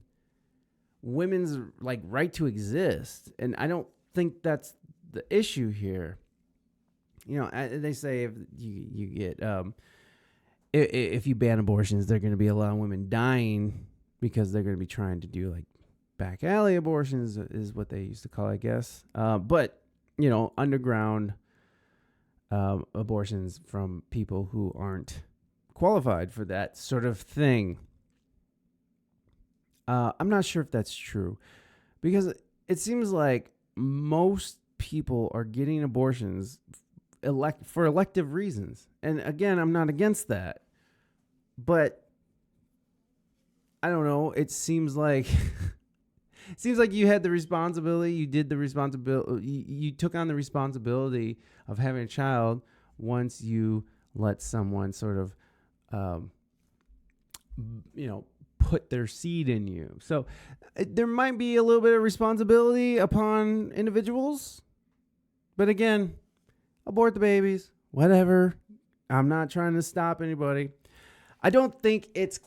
like right to exist. And I don't think that's the issue here. They say if you get, if you ban abortions, there are going to be a lot of women dying because they're going to be trying to do like back alley abortions is what they used to call it, I guess. But, underground abortions from people who aren't qualified for that sort of thing. I'm not sure if that's true, because it seems like most people are getting abortions for elective reasons. And again, I'm not against that, but I don't know. It seems like you had the responsibility. You did the responsibility. You took on the responsibility of having a child once you let someone sort of, put their seed in you. So there might be a little bit of responsibility upon individuals. But again, abort the babies, whatever. I'm not trying to stop anybody. I don't think it's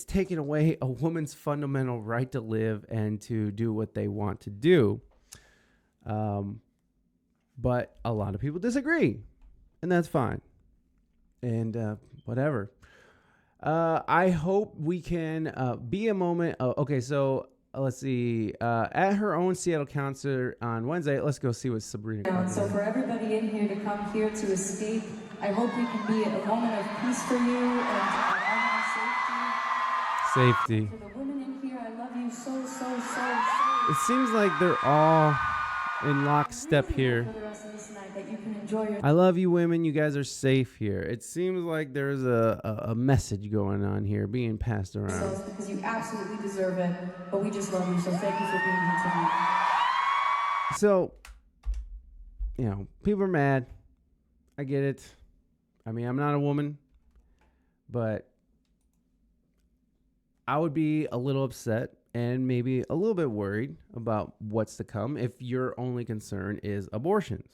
taking away a woman's fundamental right to live and to do what they want to do. But a lot of people disagree, and that's fine. And whatever. I hope we can be a moment. Okay, so let's see. At her own Seattle concert on Wednesday, let's go see what Sabrina. So for everybody in here to come here to escape, I hope we can be a moment of peace for you and a moment of safety. For the women in here, I love you so. It seems like they're all in lockstep here. For the rest of this night, that you can enjoy your. I love you, women. You guys are safe here. It seems like there's a message going on here being passed around. Because you absolutely deserve it, but we just love you, so thank you for being here tonight. So, people are mad. I get it. I mean, I'm not a woman, but I would be a little upset and maybe a little bit worried about what's to come if your only concern is abortions.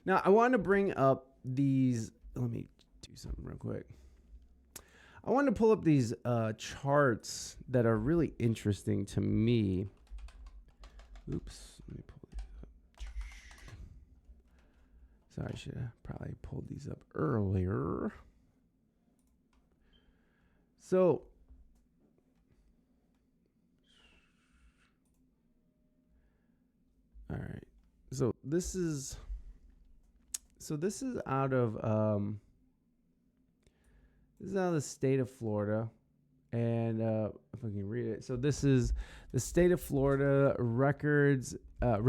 Now, I want to bring up these. Let me do something real quick. I wanted to pull up these charts that are really interesting to me. Oops. Let me pull these up. Sorry, I should have probably pulled these up earlier. So, all right. So this is out of the state of Florida, and if I can read it. So this is the state of Florida records a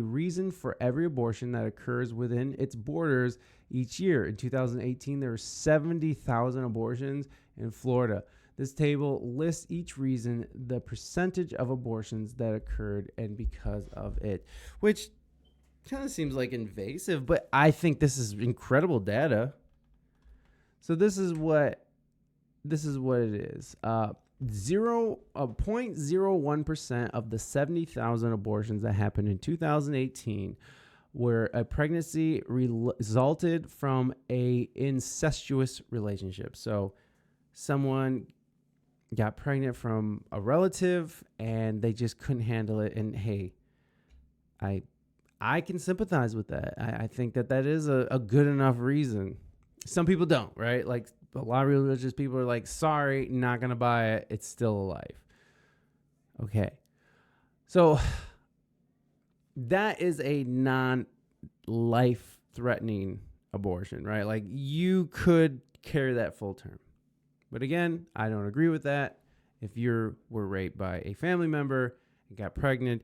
reason for every abortion that occurs within its borders each year. In 2018, there were 70,000 abortions in Florida. This table lists each reason, the percentage of abortions that occurred, and because of it, which kind of seems like invasive, but I think this is incredible data. So this is what it is. 0.01% of the 70,000 abortions that happened in 2018 where a pregnancy resulted from a incestuous relationship. So someone got pregnant from a relative and they just couldn't handle it. And hey, I can sympathize with that. I think that is a good enough reason. Some people don't, right? Like a lot of religious people are like, sorry, not going to buy it. It's still alive. Okay. So that is a non-life threatening abortion, right? Like you could carry that full term. But again, I don't agree with that. If you were raped by a family member and got pregnant,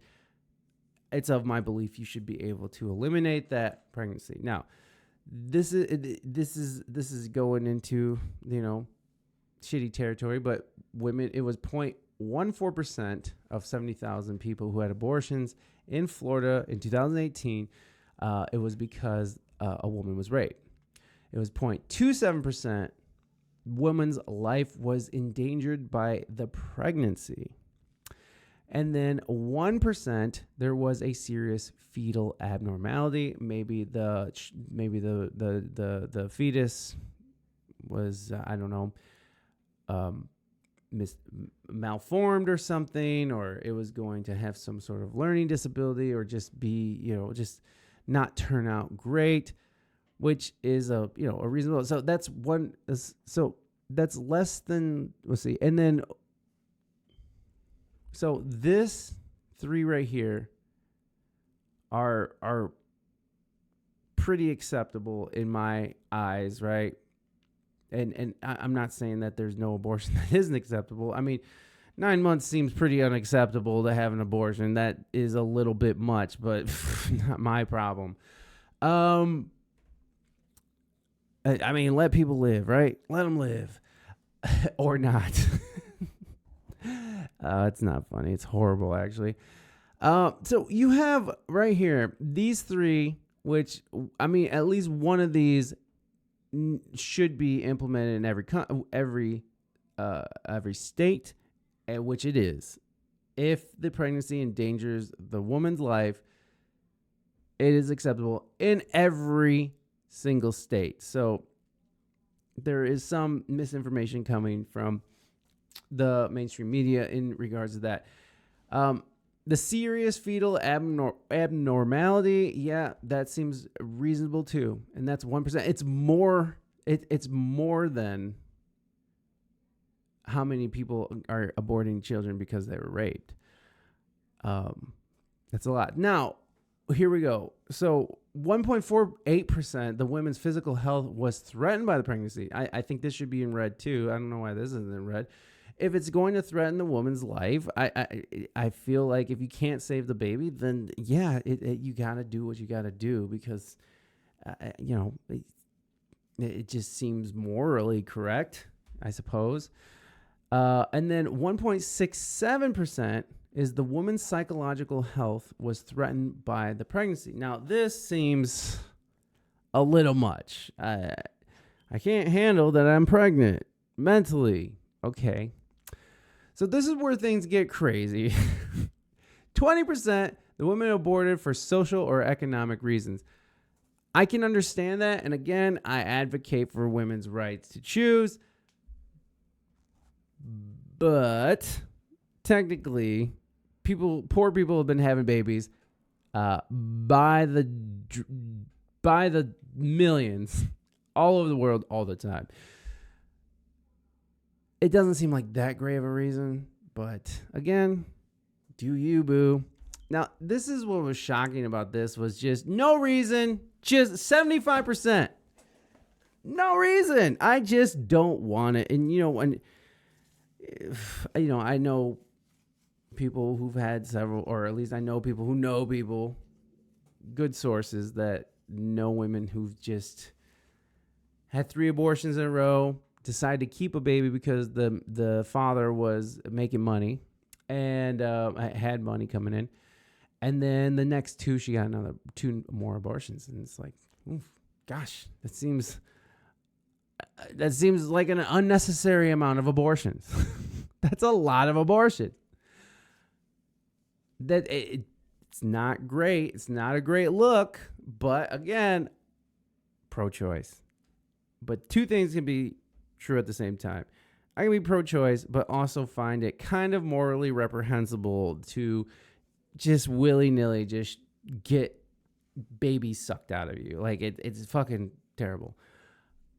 it's of my belief you should be able to eliminate that pregnancy. Now, this is going into, shitty territory, but women, it was 0.14% of 70,000 people who had abortions in Florida in 2018. It was because a woman was raped. It was 0.27%. Woman's life was endangered by the pregnancy. And then 1%, there was a serious fetal abnormality. Maybe the fetus was malformed or something, or it was going to have some sort of learning disability, or just be just not turn out great, which is a reasonable. So that's one. So that's less than, let's see, and then. So this three right here are pretty acceptable in my eyes, right? And I'm not saying that there's no abortion that isn't acceptable. I mean, 9 months seems pretty unacceptable to have an abortion. That is a little bit much, but not my problem. I mean, let people live, right? Let them live. Or not. It's not funny. It's horrible, actually. So you have right here these three, which, I mean, at least one of these should be implemented in every state, which it is. If the pregnancy endangers the woman's life, it is acceptable in every single state. So there is some misinformation coming from the mainstream media in regards to that. The serious fetal abnormality, yeah, that seems reasonable too, and that's 1%. It's more. It's more than how many people are aborting children because they were raped. That's a lot. Now, here we go. So 1.48%, the women's physical health was threatened by the pregnancy. I think this should be in red too. I don't know why this isn't in red. If it's going to threaten the woman's life, I feel like if you can't save the baby, then yeah, you got to do what you got to do, because, it just seems morally correct, I suppose. And then 1.67% is the woman's psychological health was threatened by the pregnancy. Now, this seems a little much. I can't handle that I'm pregnant mentally. Okay. So this is where things get crazy. 20%, the women aborted for social or economic reasons. I can understand that. And again, I advocate for women's rights to choose. But technically, poor people have been having babies by the millions all over the world all the time. It doesn't seem like that great of a reason, but again, do you, boo. Now, this is what was shocking about this was just no reason, just 75%. No reason. I just don't want it. And, I know people who've had several, or at least I know people who know people, good sources that know women who've just had 3 abortions in a row, decided to keep a baby because the father was making money and had money coming in. And then the next 2, she got 2 more abortions. And it's like, oof, gosh, that seems like an unnecessary amount of abortions. That's a lot of abortion. It's not great. It's not a great look. But again, pro-choice. But 2 things can be true at the same time. I can be pro-choice, but also find it kind of morally reprehensible to just willy-nilly just get babies sucked out of you. Like it's fucking terrible.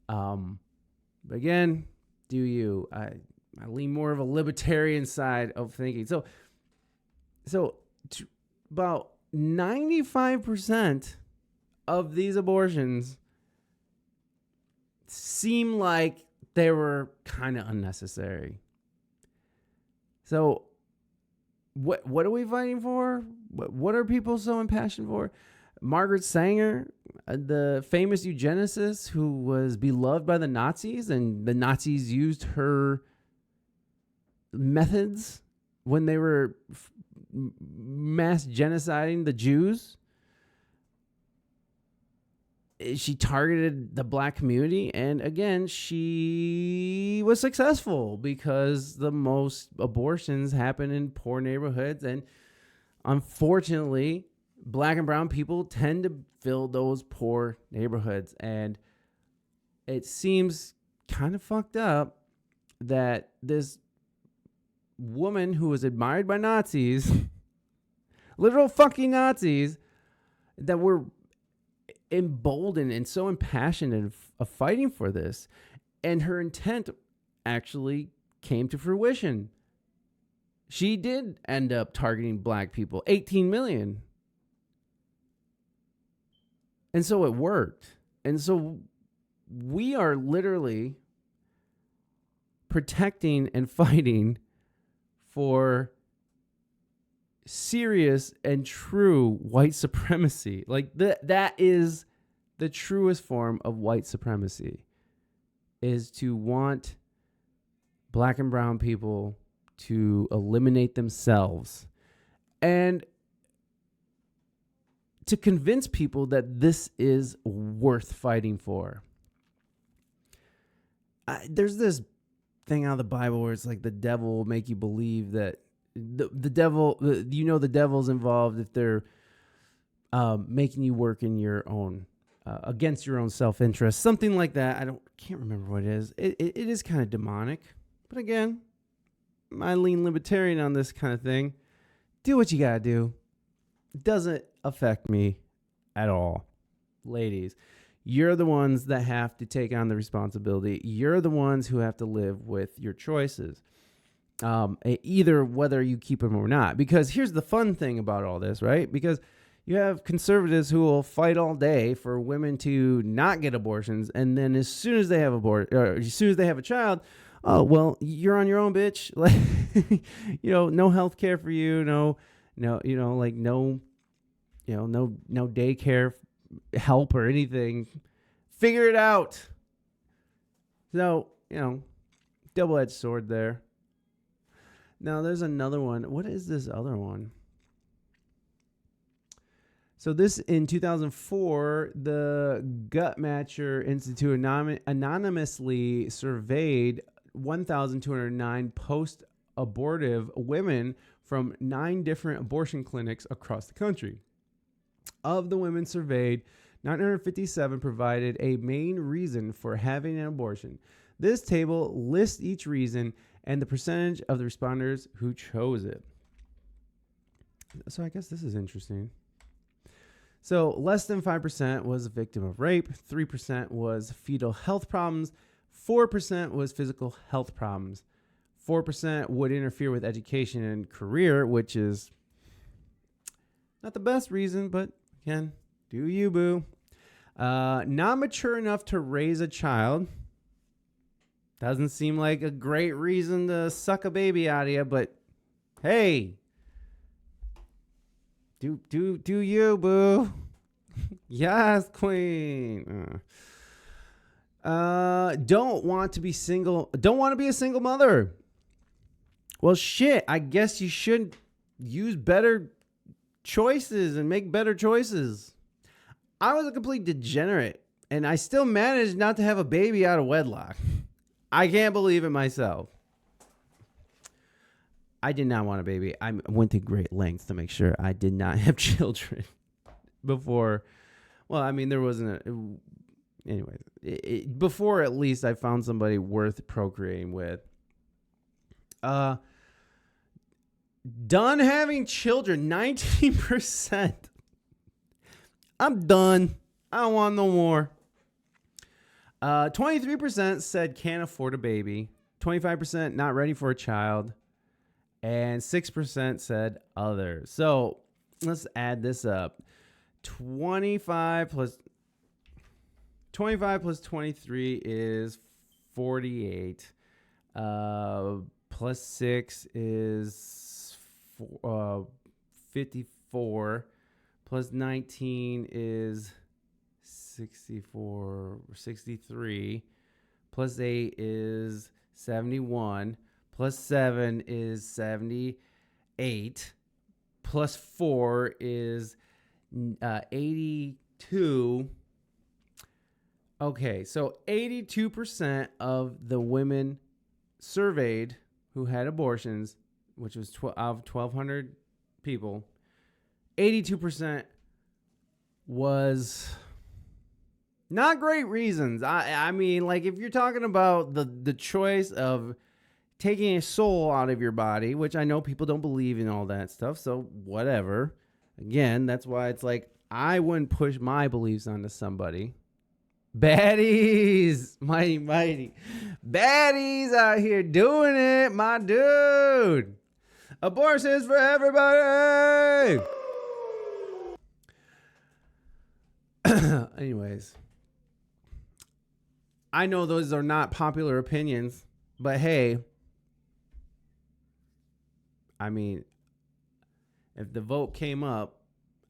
But again, do you? I lean more of a libertarian side of thinking. So about 95% of these abortions seem like they were kind of unnecessary. So what are we fighting for? What are people so impassioned for? Margaret Sanger, the famous eugenicist who was beloved by the Nazis, and the Nazis used her methods when they were mass genociding the Jews. She targeted the black community, and again, she was successful because the most abortions happen in poor neighborhoods, and unfortunately, black and brown people tend to fill those poor neighborhoods. And it seems kind of fucked up that this woman who was admired by Nazis, literal fucking Nazis, that were emboldened and so impassioned of fighting for this, and her intent actually came to fruition. She did end up targeting black people, 18 million. And so it worked. And so we are literally protecting and fighting for serious and true white supremacy. Like that is the truest form of white supremacy, is to want black and brown people to eliminate themselves and to convince people that this is worth fighting for. There's this thing out of the Bible where it's like the devil will make you believe that the devil, the devil's involved if they're making you work in your own, against your own self-interest, something like that. Can't remember what it is. It is kind of demonic, but again, I lean libertarian on this kind of thing. Do what you gotta do. It doesn't affect me at all. Ladies, You're the ones that have to take on the responsibility. You're the ones who have to live with your choices, either whether you keep them or not. Because here's the fun thing about all this, right? Because you have conservatives who will fight all day for women to not get abortions, and then as soon as they have as soon as they have a child, oh well, you're on your own, bitch. Like, no health care for you, no daycare help or anything. Figure it out. So, double-edged sword there. Now there's another one. What is this other one? So this in 2004, the Guttmacher Institute anonymously surveyed 1,209 post-abortive women from 9 different abortion clinics across the country. Of the women surveyed, 957 provided a main reason for having an abortion. This table lists each reason and the percentage of the responders who chose it. So I guess this is interesting. So less than 5% was a victim of rape, 3% was fetal health problems, 4% was physical health problems, 4% would interfere with education and career, which is not the best reason, but again, do you, boo. Not mature enough to raise a child. Doesn't seem like a great reason to suck a baby out of you, but hey, do you, boo. Yes, queen. Don't want to be a single mother. Well, shit, I guess you should use better choices and make better choices. I was a complete degenerate, and I still managed not to have a baby out of wedlock. I can't believe it myself. I did not want a baby. I went to great lengths to make sure I did not have children before. Well, I mean, there wasn't anyway, before at least I found somebody worth procreating with. Done having children, 19%. I'm done. I don't want no more. 23% said can't afford a baby. 25% not ready for a child. And 6% said other. So let's add this up. 25 plus 23 is 48. Plus 6 is 54. Plus 19 is 63. Plus 8 is 71. Plus 7 is 78. Plus 4 is 82. Okay, so 82% of the women surveyed who had abortions, which was of 1,200 people, 82% was not great reasons. I mean, like, if you're talking about the choice of taking a soul out of your body, which I know people don't believe in all that stuff, so whatever. Again, that's why it's like I wouldn't push my beliefs onto somebody. Baddies, mighty baddies out here doing it, my dude. Abortions for everybody. Anyways, I know those are not popular opinions, but hey, I mean, if the vote came up,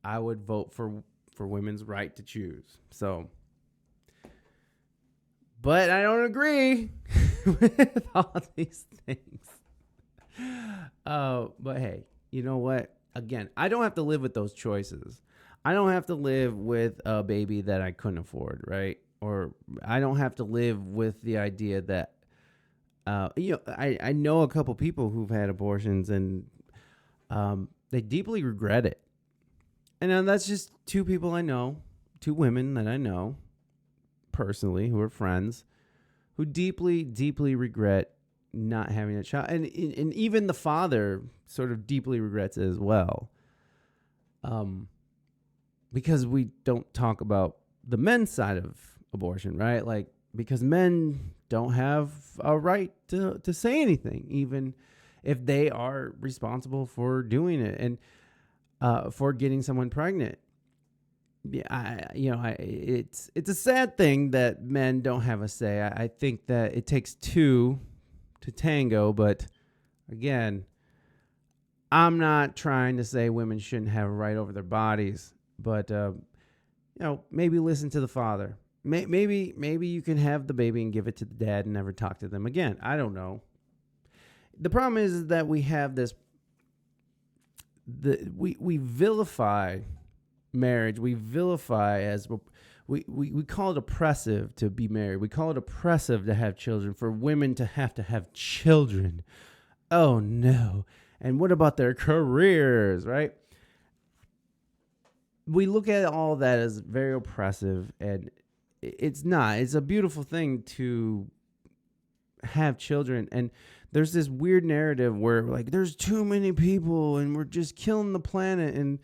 I would vote for women's right to choose. So, but I don't agree with all these things. But hey, you know what? Again, I don't have to live with those choices. I don't have to live with a baby that I couldn't afford, right? Or I don't have to live with the idea that, I know a couple people who've had abortions and they deeply regret it. And that's just 2 people I know, 2 women that I know personally who are friends who deeply, deeply regret not having a child. And even the father sort of deeply regrets it as well. Because we don't talk about the men's side of abortion, right? Like, because men don't have a right to say anything, even if they are responsible for doing it and for getting someone pregnant. Yeah, it's a sad thing that men don't have a say. I think that it takes two to tango, but again, I'm not trying to say women shouldn't have a right over their bodies, but maybe listen to the father. Maybe you can have the baby and give it to the dad and never talk to them again. I don't know. The problem is that we have this. We vilify marriage. We vilify as we call it oppressive to be married. We call it oppressive to have children. For women to have children. Oh no! And what about their careers? Right? We look at all that as very oppressive, and it's not. It's a beautiful thing to have children. And there's this weird narrative where like there's too many people and we're just killing the planet. And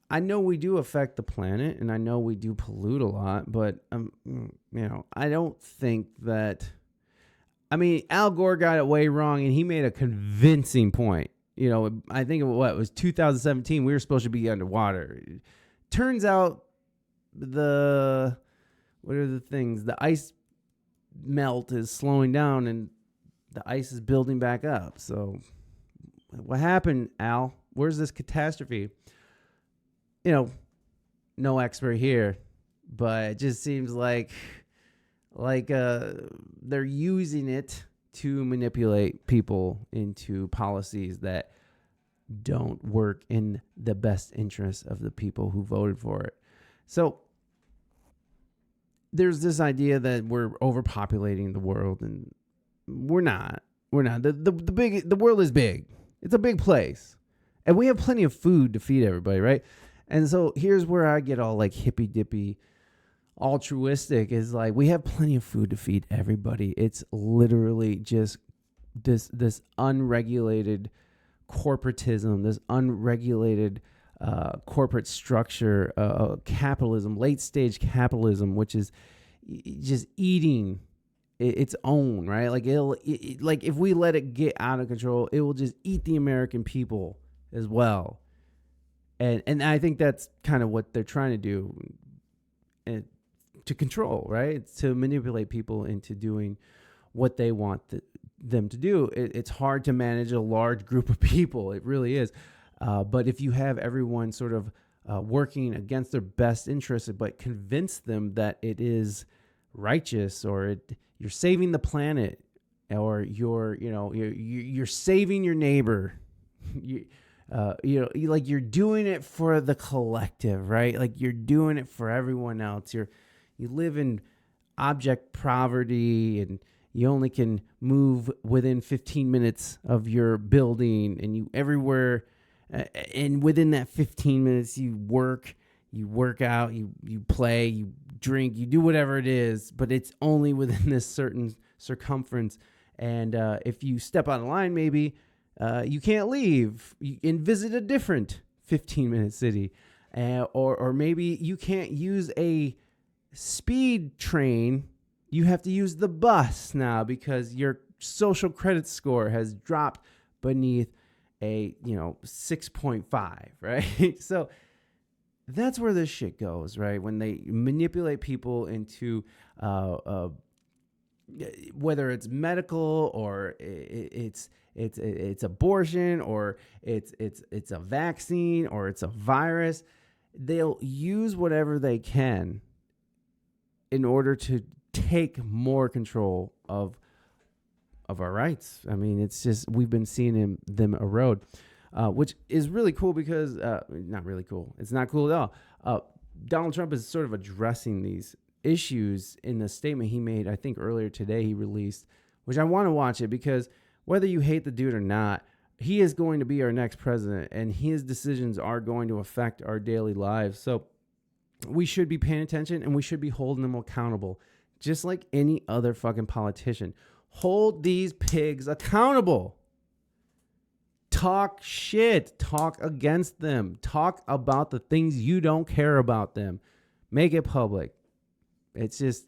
I know we do affect the planet, and I know we do pollute a lot, but I don't think that. I mean, Al Gore got it way wrong, and he made a convincing point. I think it was 2017. We were supposed to be underwater. Turns out the ice melt is slowing down and the ice is building back up. So what happened, Al? Where's this catastrophe? No expert here, but it just seems like they're using it to manipulate people into policies that don't work in the best interest of the people who voted for it. So there's this idea that we're overpopulating the world, and we're not. The world is big. It's a big place, and we have plenty of food to feed everybody, right? And so here's where I get all like hippy dippy altruistic, is like, we have plenty of food to feed everybody. It's literally just this unregulated corporatism, this unregulated corporate structure, capitalism, late stage capitalism, which is just eating its own, right? Like like if we let it get out of control, it will just eat the American people as well. And I think that's kind of what they're trying to do, and to control, right? It's to manipulate people into doing what they want them to do. It's hard to manage a large group of people. It really is. But if you have everyone sort of working against their best interests, but convince them that it is righteous, or you're saving the planet, or you're saving your neighbor, like you're doing it for the collective, right? Like you're doing it for everyone else. You live in object poverty, and you only can move within 15 minutes of your building, and you everywhere. And within that 15 minutes, you work out, you play, you drink, you do whatever it is, but it's only within this certain circumference. And if you step out of line, maybe you can't leave and visit a different 15-minute city. Or maybe you can't use a speed train. You have to use the bus now because your social credit score has dropped beneath a 6.5, right? So that's where this shit goes, right? When they manipulate people into whether it's medical, or it's abortion, or it's a vaccine, or it's a virus. They'll use whatever they can in order to take more control of our rights. I mean, it's just, we've been seeing them erode, which is really cool because, not really cool. It's not cool at all. Donald Trump is sort of addressing these issues in the statement he made, I think earlier today he released, which I want to watch it because whether you hate the dude or not, he is going to be our next president, and his decisions are going to affect our daily lives. So we should be paying attention, and we should be holding them accountable, just like any other fucking politician. Hold these pigs accountable. Talk shit. Talk against them. Talk about the things you don't care about them. Make it public. It's just,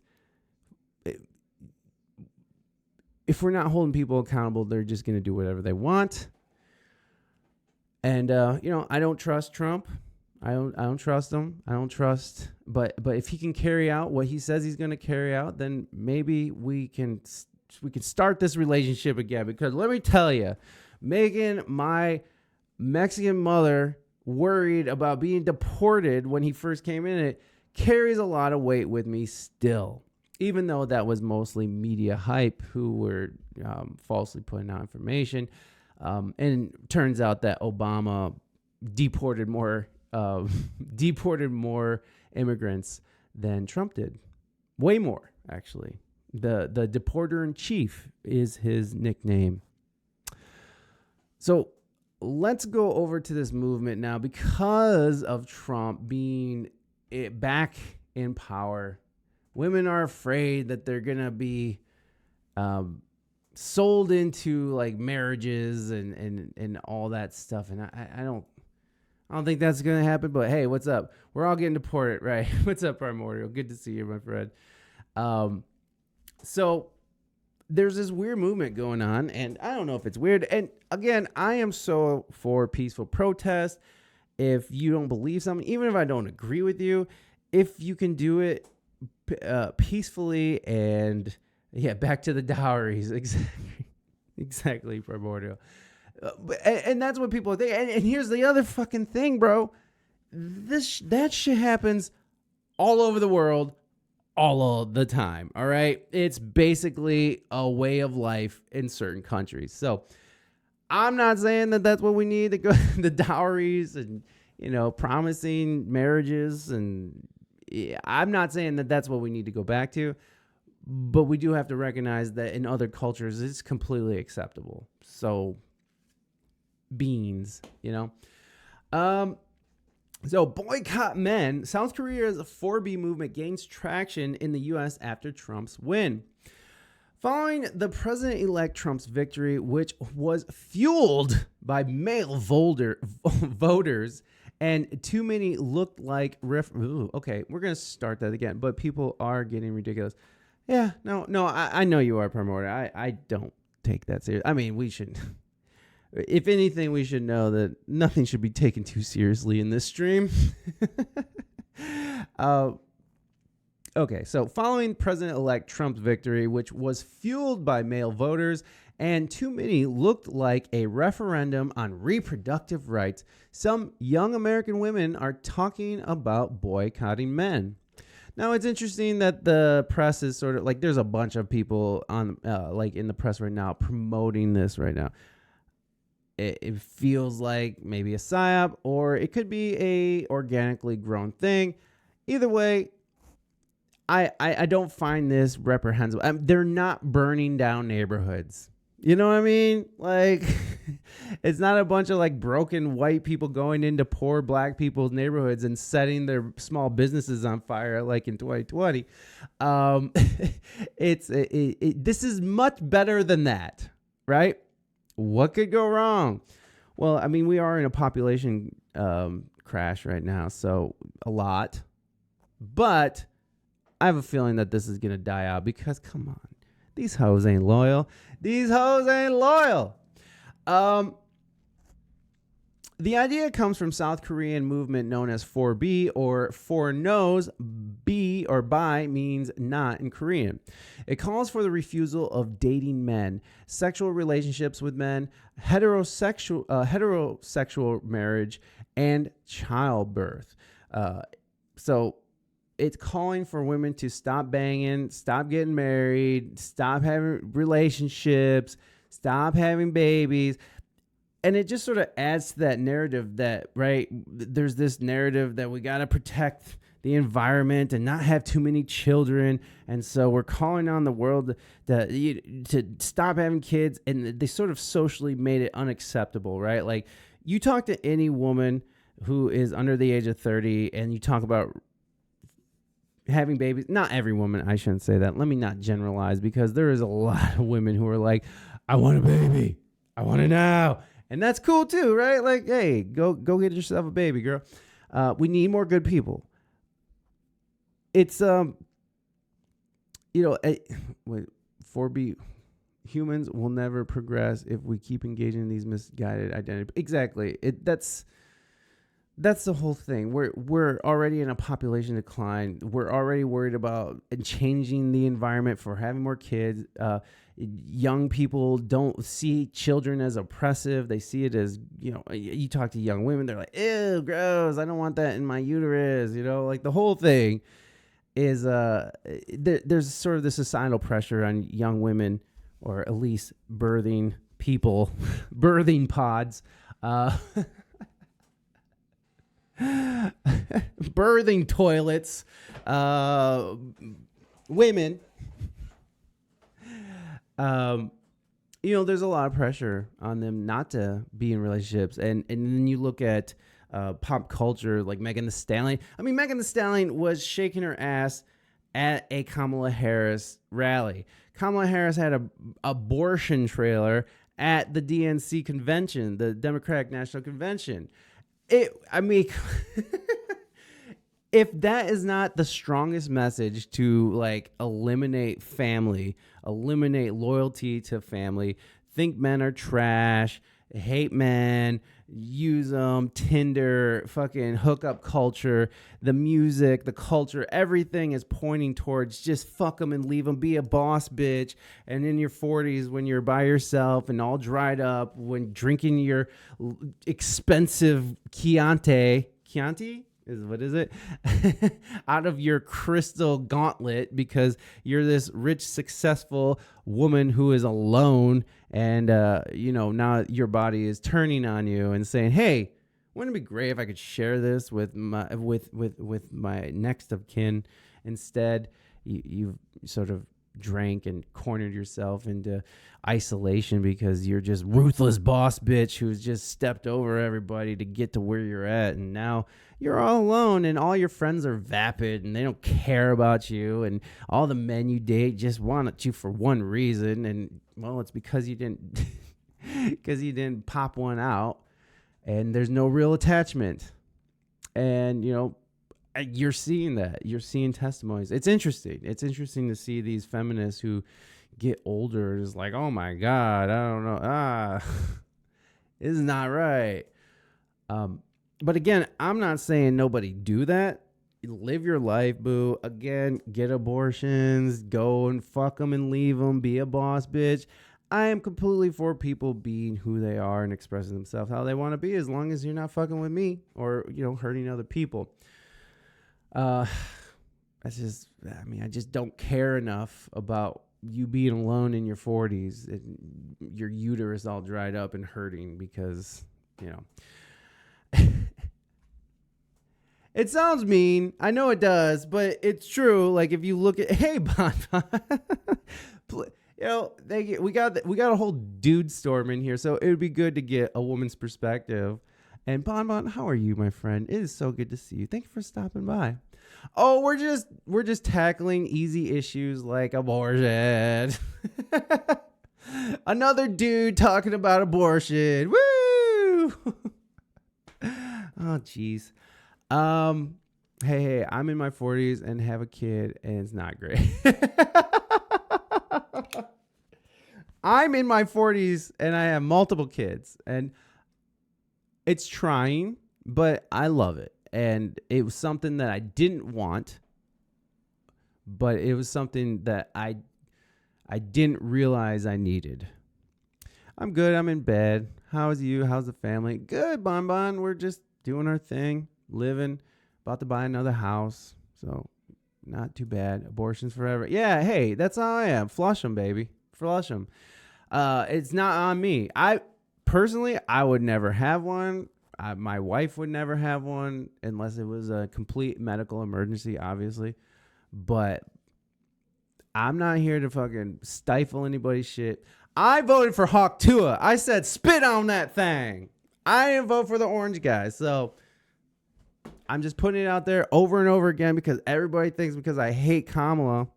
if we're not holding people accountable, they're just going to do whatever they want. And, I don't trust Trump. I don't trust him. I don't trust, but if he can carry out what he says he's going to carry out, then maybe we can start this relationship again. Because let me tell you, making my Mexican mother worried about being deported when he first came in, it carries a lot of weight with me still, even though that was mostly media hype who were falsely putting out information. And it turns out that Obama deported more immigrants than Trump did. Way more, actually. The deporter in chief is his nickname. So let's go over to this movement now. Because of Trump being back in power, women are afraid that they're gonna be sold into like marriages and all that stuff. And I don't think that's going to happen, but hey, what's up? We're all getting deported, right? What's up, Primordial? Good to see you, my friend. So there's this weird movement going on, and I don't know if it's weird. And again, I am so for peaceful protest. If you don't believe something, even if I don't agree with you, if you can do it peacefully and back to the dowries. Exactly, Primordial. And that's what people think. And here's the other fucking thing, bro. That shit happens all over the world, all of the time. All right. It's basically a way of life in certain countries. So I'm not saying that that's what we need to go, the dowries and, promising marriages. And I'm not saying that that's what we need to go back to. But we do have to recognize that in other cultures, it's completely acceptable. So beans, So boycott men. South Korea's 4B movement gains traction in the U.S. after Trump's win. Following the President-elect Trump's victory, which was fueled by male voters, and too many looked like... okay, we're going to start that again, but people are getting ridiculous. Yeah, no, I know you are, Primordial. I don't take that serious. I mean, we should... If anything, we should know that nothing should be taken too seriously in this stream. Okay, so following President-elect Trump's victory, which was fueled by male voters, and too many looked like a referendum on reproductive rights, some young American women are talking about boycotting men. Now, it's interesting that the press is sort of like, there's a bunch of people on in the press right now promoting this right now. It feels like maybe a psyop, or it could be a organically grown thing. Either way, I don't find this reprehensible. They're not burning down neighborhoods. You know what I mean? Like, it's not a bunch of like broken white people going into poor black people's neighborhoods and setting their small businesses on fire like in 2020. This is much better than that, right? What could go wrong? Well, I mean, we are in a population crash right now, so a lot. But I have a feeling that this is going to die out because, come on, these hoes ain't loyal. These hoes ain't loyal. The idea comes from South Korean movement known as 4B, or 4 no's. B or bi means not in Korean. It calls for the refusal of dating men, sexual relationships with men, heterosexual marriage, and childbirth. So it's calling for women to stop banging, stop getting married, stop having relationships, stop having babies. And it just sort of adds to that narrative that, right, there's this narrative that we got to protect the environment and not have too many children. And so we're calling on the world to stop having kids. And they sort of socially made it unacceptable, right? Like, you talk to any woman who is under the age of 30 and you talk about having babies. Not every woman, I shouldn't say that. Let me not generalize, because there is a lot of women who are like, I want a baby. I want it now. And that's cool too, right? Like, hey, go get yourself a baby, girl. We need more good people. it's humans will never progress if we keep engaging in these misguided identities. Exactly. That's the whole thing. We're already in a population decline. We're already worried about changing the environment for having more kids. Young people don't see children as oppressive. They see it as, you talk to young women, they're like, ew, gross. I don't want that in my uterus. Like the whole thing is there's sort of this societal pressure on young women, or at least birthing people, birthing pods, birthing toilets, women. There's a lot of pressure on them not to be in relationships. And then you look at pop culture, like Megan Thee Stallion. I mean, Megan Thee Stallion was shaking her ass at a Kamala Harris rally. Kamala Harris had a abortion trailer at the DNC convention, the Democratic National Convention. If that is not the strongest message to like eliminate family, eliminate loyalty to family, think men are trash, hate men, use them, Tinder, fucking hookup culture, the music, the culture, everything is pointing towards just fuck them and leave them, be a boss bitch. And in your 40s, when you're by yourself and all dried up, when drinking your expensive Chianti is what is it? Out of your crystal gauntlet because you're this rich, successful woman who is alone, and now your body is turning on you and saying, "Hey, wouldn't it be great if I could share this with my with my next of kin?" Instead, you've sort of drank and cornered yourself into isolation because you're just ruthless boss bitch who's just stepped over everybody to get to where you're at, and now you're all alone and all your friends are vapid and they don't care about you, and all the men you date just want you for one reason, and well, it's because you didn't pop one out, and there's no real attachment. And you're seeing that. You're seeing testimonies. It's interesting. It's interesting to see these feminists who get older. It's like, oh my God, I don't know. This is not right. But again, I'm not saying nobody do that. Live your life, boo. Again, get abortions, go and fuck them and leave them, be a boss bitch. I am completely for people being who they are and expressing themselves how they want to be, as long as you're not fucking with me or, hurting other people. I just don't care enough about you being alone in your 40s and your uterus all dried up and hurting because, it sounds mean. I know it does, but it's true. Like if you look at, hey, Bon, we got a whole dude storm in here, so it would be good to get a woman's perspective. And Bon, how are you, my friend? It is so good to see you. Thank you for stopping by. Oh, we're just tackling easy issues like abortion. Another dude talking about abortion. Woo! Oh, jeez. Hey, I'm in my 40s and have a kid, and it's not great. I'm in my 40s and I have multiple kids, and it's trying, but I love it. And it was something that I didn't want, but it was something that I didn't realize I needed. I'm good. I'm in bed. How's you? How's the family? Good, Bon. We're just doing our thing, living, about to buy another house. So not too bad. Abortions forever. Yeah, hey, that's how I am. Flush them, baby. Flush them. It's not on me. I would never have one. My wife would never have one unless it was a complete medical emergency, obviously. But I'm not here to fucking stifle anybody's shit. I voted for Hawk Tua. I said spit on that thing. I didn't vote for the orange guy. So I'm just putting it out there over and over again because everybody thinks because I hate Kamala.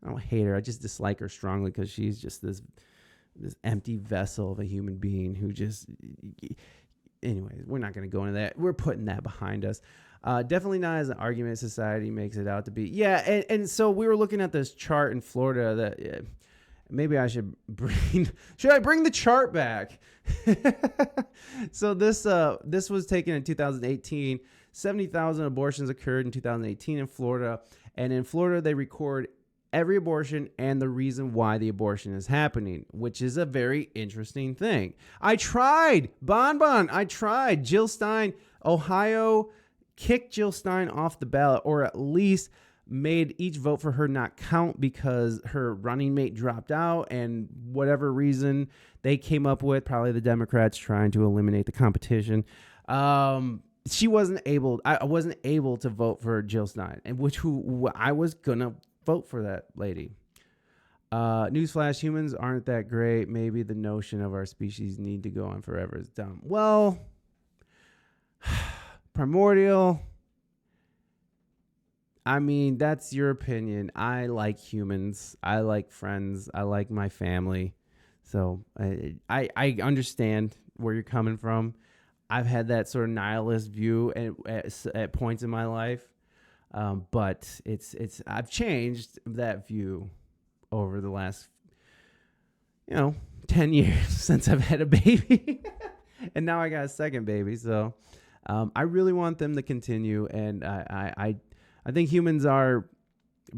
I don't hate her. I just dislike her strongly because she's just this empty vessel of a human being who just... anyways, we're not going to go into that. We're putting that behind us. Definitely not as an argument society makes it out to be. Yeah, and so we were looking at this chart in Florida that maybe I should bring. Should I bring the chart back? So this was taken in 2018. 70,000 abortions occurred in 2018 in Florida, and in Florida they record every abortion and the reason why the abortion is happening, which is a very interesting thing. I tried I tried Jill Stein. Ohio kicked Jill Stein off the ballot, or at least made each vote for her not count because her running mate dropped out, and whatever reason they came up with, probably the Democrats trying to eliminate the competition. I wasn't able to vote for Jill Stein, and I was gonna vote for that lady. Newsflash, humans aren't that great. Maybe the notion of our species need to go on forever is dumb. Well, primordial. I mean, that's your opinion. I like humans. I like friends. I like my family. So I understand where you're coming from. I've had that sort of nihilist view at points in my life. But I've changed that view over the last, 10 years since I've had a baby. And now I got a second baby. So I really want them to continue. And I think humans are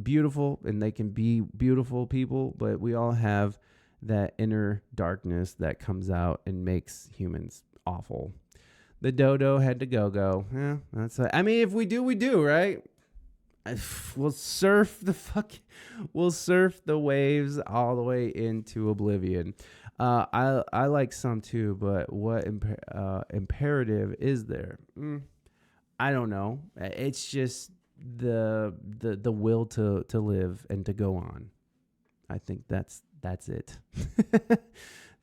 beautiful and they can be beautiful people, but we all have that inner darkness that comes out and makes humans awful. The dodo had to go. Yeah, if we do, we do, right? We'll surf the waves all the way into oblivion. I like some too, but what imperative is there? I don't know. It's just the will to live and to go on. I think that's it.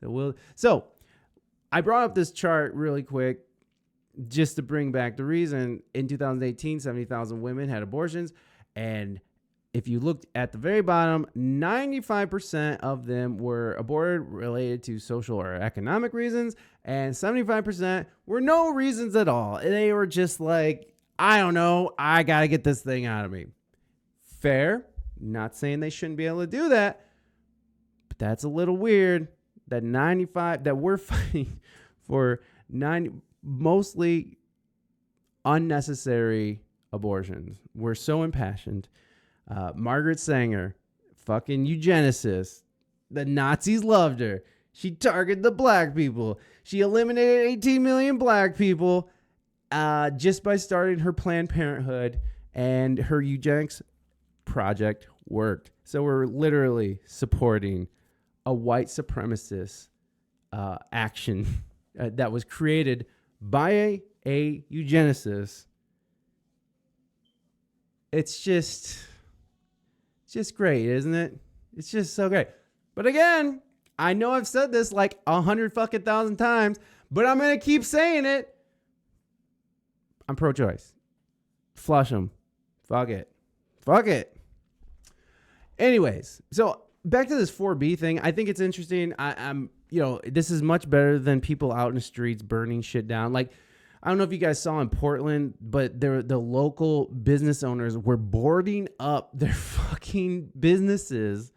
The will. So I brought up this chart really quick just to bring back the reason. In 2018, 70,000 women had abortions. And if you looked at the very bottom, 95% of them were aborted related to social or economic reasons. And 75% were no reasons at all. They were just like, I don't know, I got to get this thing out of me. Fair. Not saying they shouldn't be able to do that. But that's a little weird that we're fighting for mostly unnecessary abortions. We're so impassioned. Margaret Sanger, fucking eugenicist. The Nazis loved her. She targeted the black people. She eliminated 18 million black people just by starting her Planned Parenthood, and her eugenics project worked. So we're literally supporting a white supremacist action that was created by a eugenicist. It's just great, isn't it? It's just so great. But again, I know I've said this like 100,000 times, but I'm going to keep saying it. I'm pro-choice. Flush them. Fuck it. Anyways, so back to this 4B thing. I think it's interesting. I'm this is much better than people out in the streets burning shit down. Like, I don't know if you guys saw in Portland, but the local business owners were boarding up their fucking businesses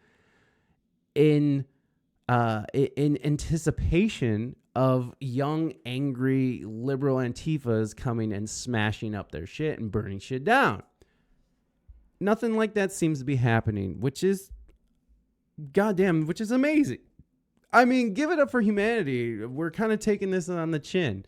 in anticipation of young, angry, liberal Antifas coming and smashing up their shit and burning shit down. Nothing like that seems to be happening, which is amazing. I mean, give it up for humanity. We're kind of taking this on the chin.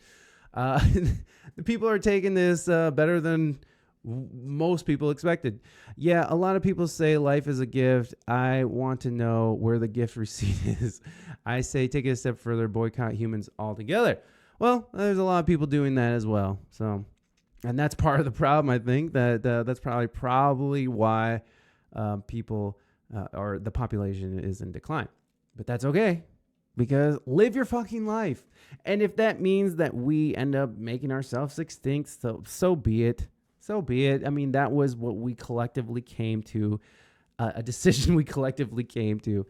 The people are taking this better than most people expected. Yeah, a lot of people say life is a gift. I want to know where the gift receipt is. I say take it a step further, boycott humans altogether. Well, there's a lot of people doing that as well. So, and that's part of the problem. I think that's probably why people or the population is in decline. But that's okay, because live your fucking life. And if that means that we end up making ourselves extinct, so be it. So be it. I mean, that was what we collectively came to, a decision we collectively came to.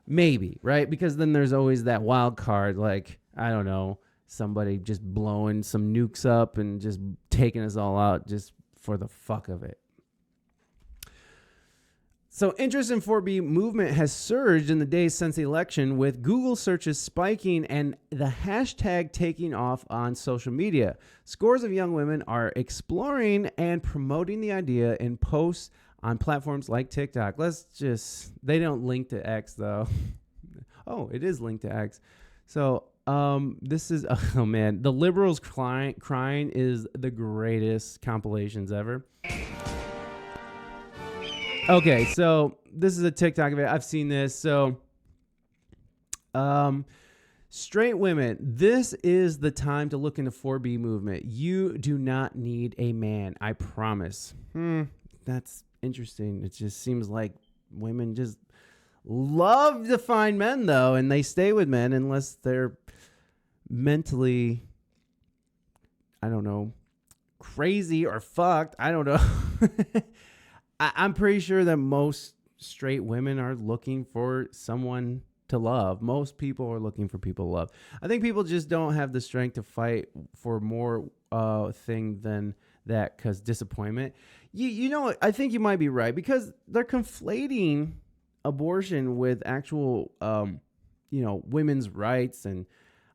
Maybe, right? Because then there's always that wild card, like, I don't know, somebody just blowing some nukes up and just taking us all out just for the fuck of it. So interest in 4B movement has surged in the days since the election, with Google searches spiking and the hashtag taking off on social media. Scores of young women are exploring and promoting the idea in posts on platforms like TikTok. They don't link to X though. Oh, it is linked to X. So this is, oh man, the liberals crying is the greatest compilations ever. Okay, so this is a TikTok of it. I've seen this. So, straight women, this is the time to look into 4B movement. You do not need a man, I promise. That's interesting. It just seems like women just love to find men, though, and they stay with men unless they're mentally, I don't know, crazy or fucked. I don't know. I'm pretty sure that most straight women are looking for someone to love. Most people are looking for people to love. I think people just don't have the strength to fight for more thing than that, because disappointment. You know what? I think you might be right, because they're conflating abortion with actual, women's rights and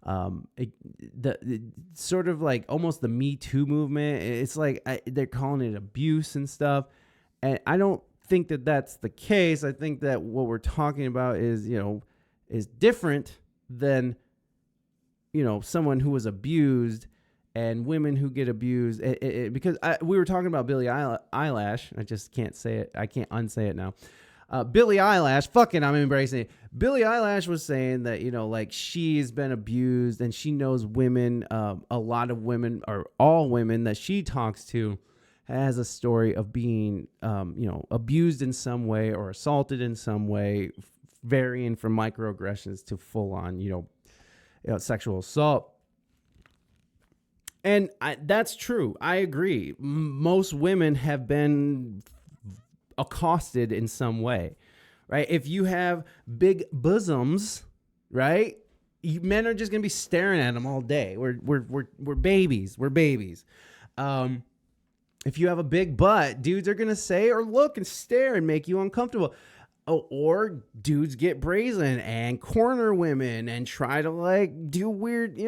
the sort of like almost the Me Too movement. It's like they're calling it abuse and stuff. And I don't think that that's the case. I think that what we're talking about is different than, someone who was abused and women who get abused. Because we were talking about Billie Eilish. I just can't say it. I can't unsay it now. Billie Eilish, fucking, I'm embracing it. Billie Eilish was saying that, she's been abused and she knows women, a lot of women, or all women that she talks to, has a story of being, abused in some way or assaulted in some way, varying from microaggressions to full on, sexual assault. And that's true. I agree. Most women have been accosted in some way, right? If you have big bosoms, right? Men are just going to be staring at them all day. We're babies. We're babies. If you have a big butt, dudes are going to say or look and stare and make you uncomfortable. Or dudes get brazen and corner women and try to do weird,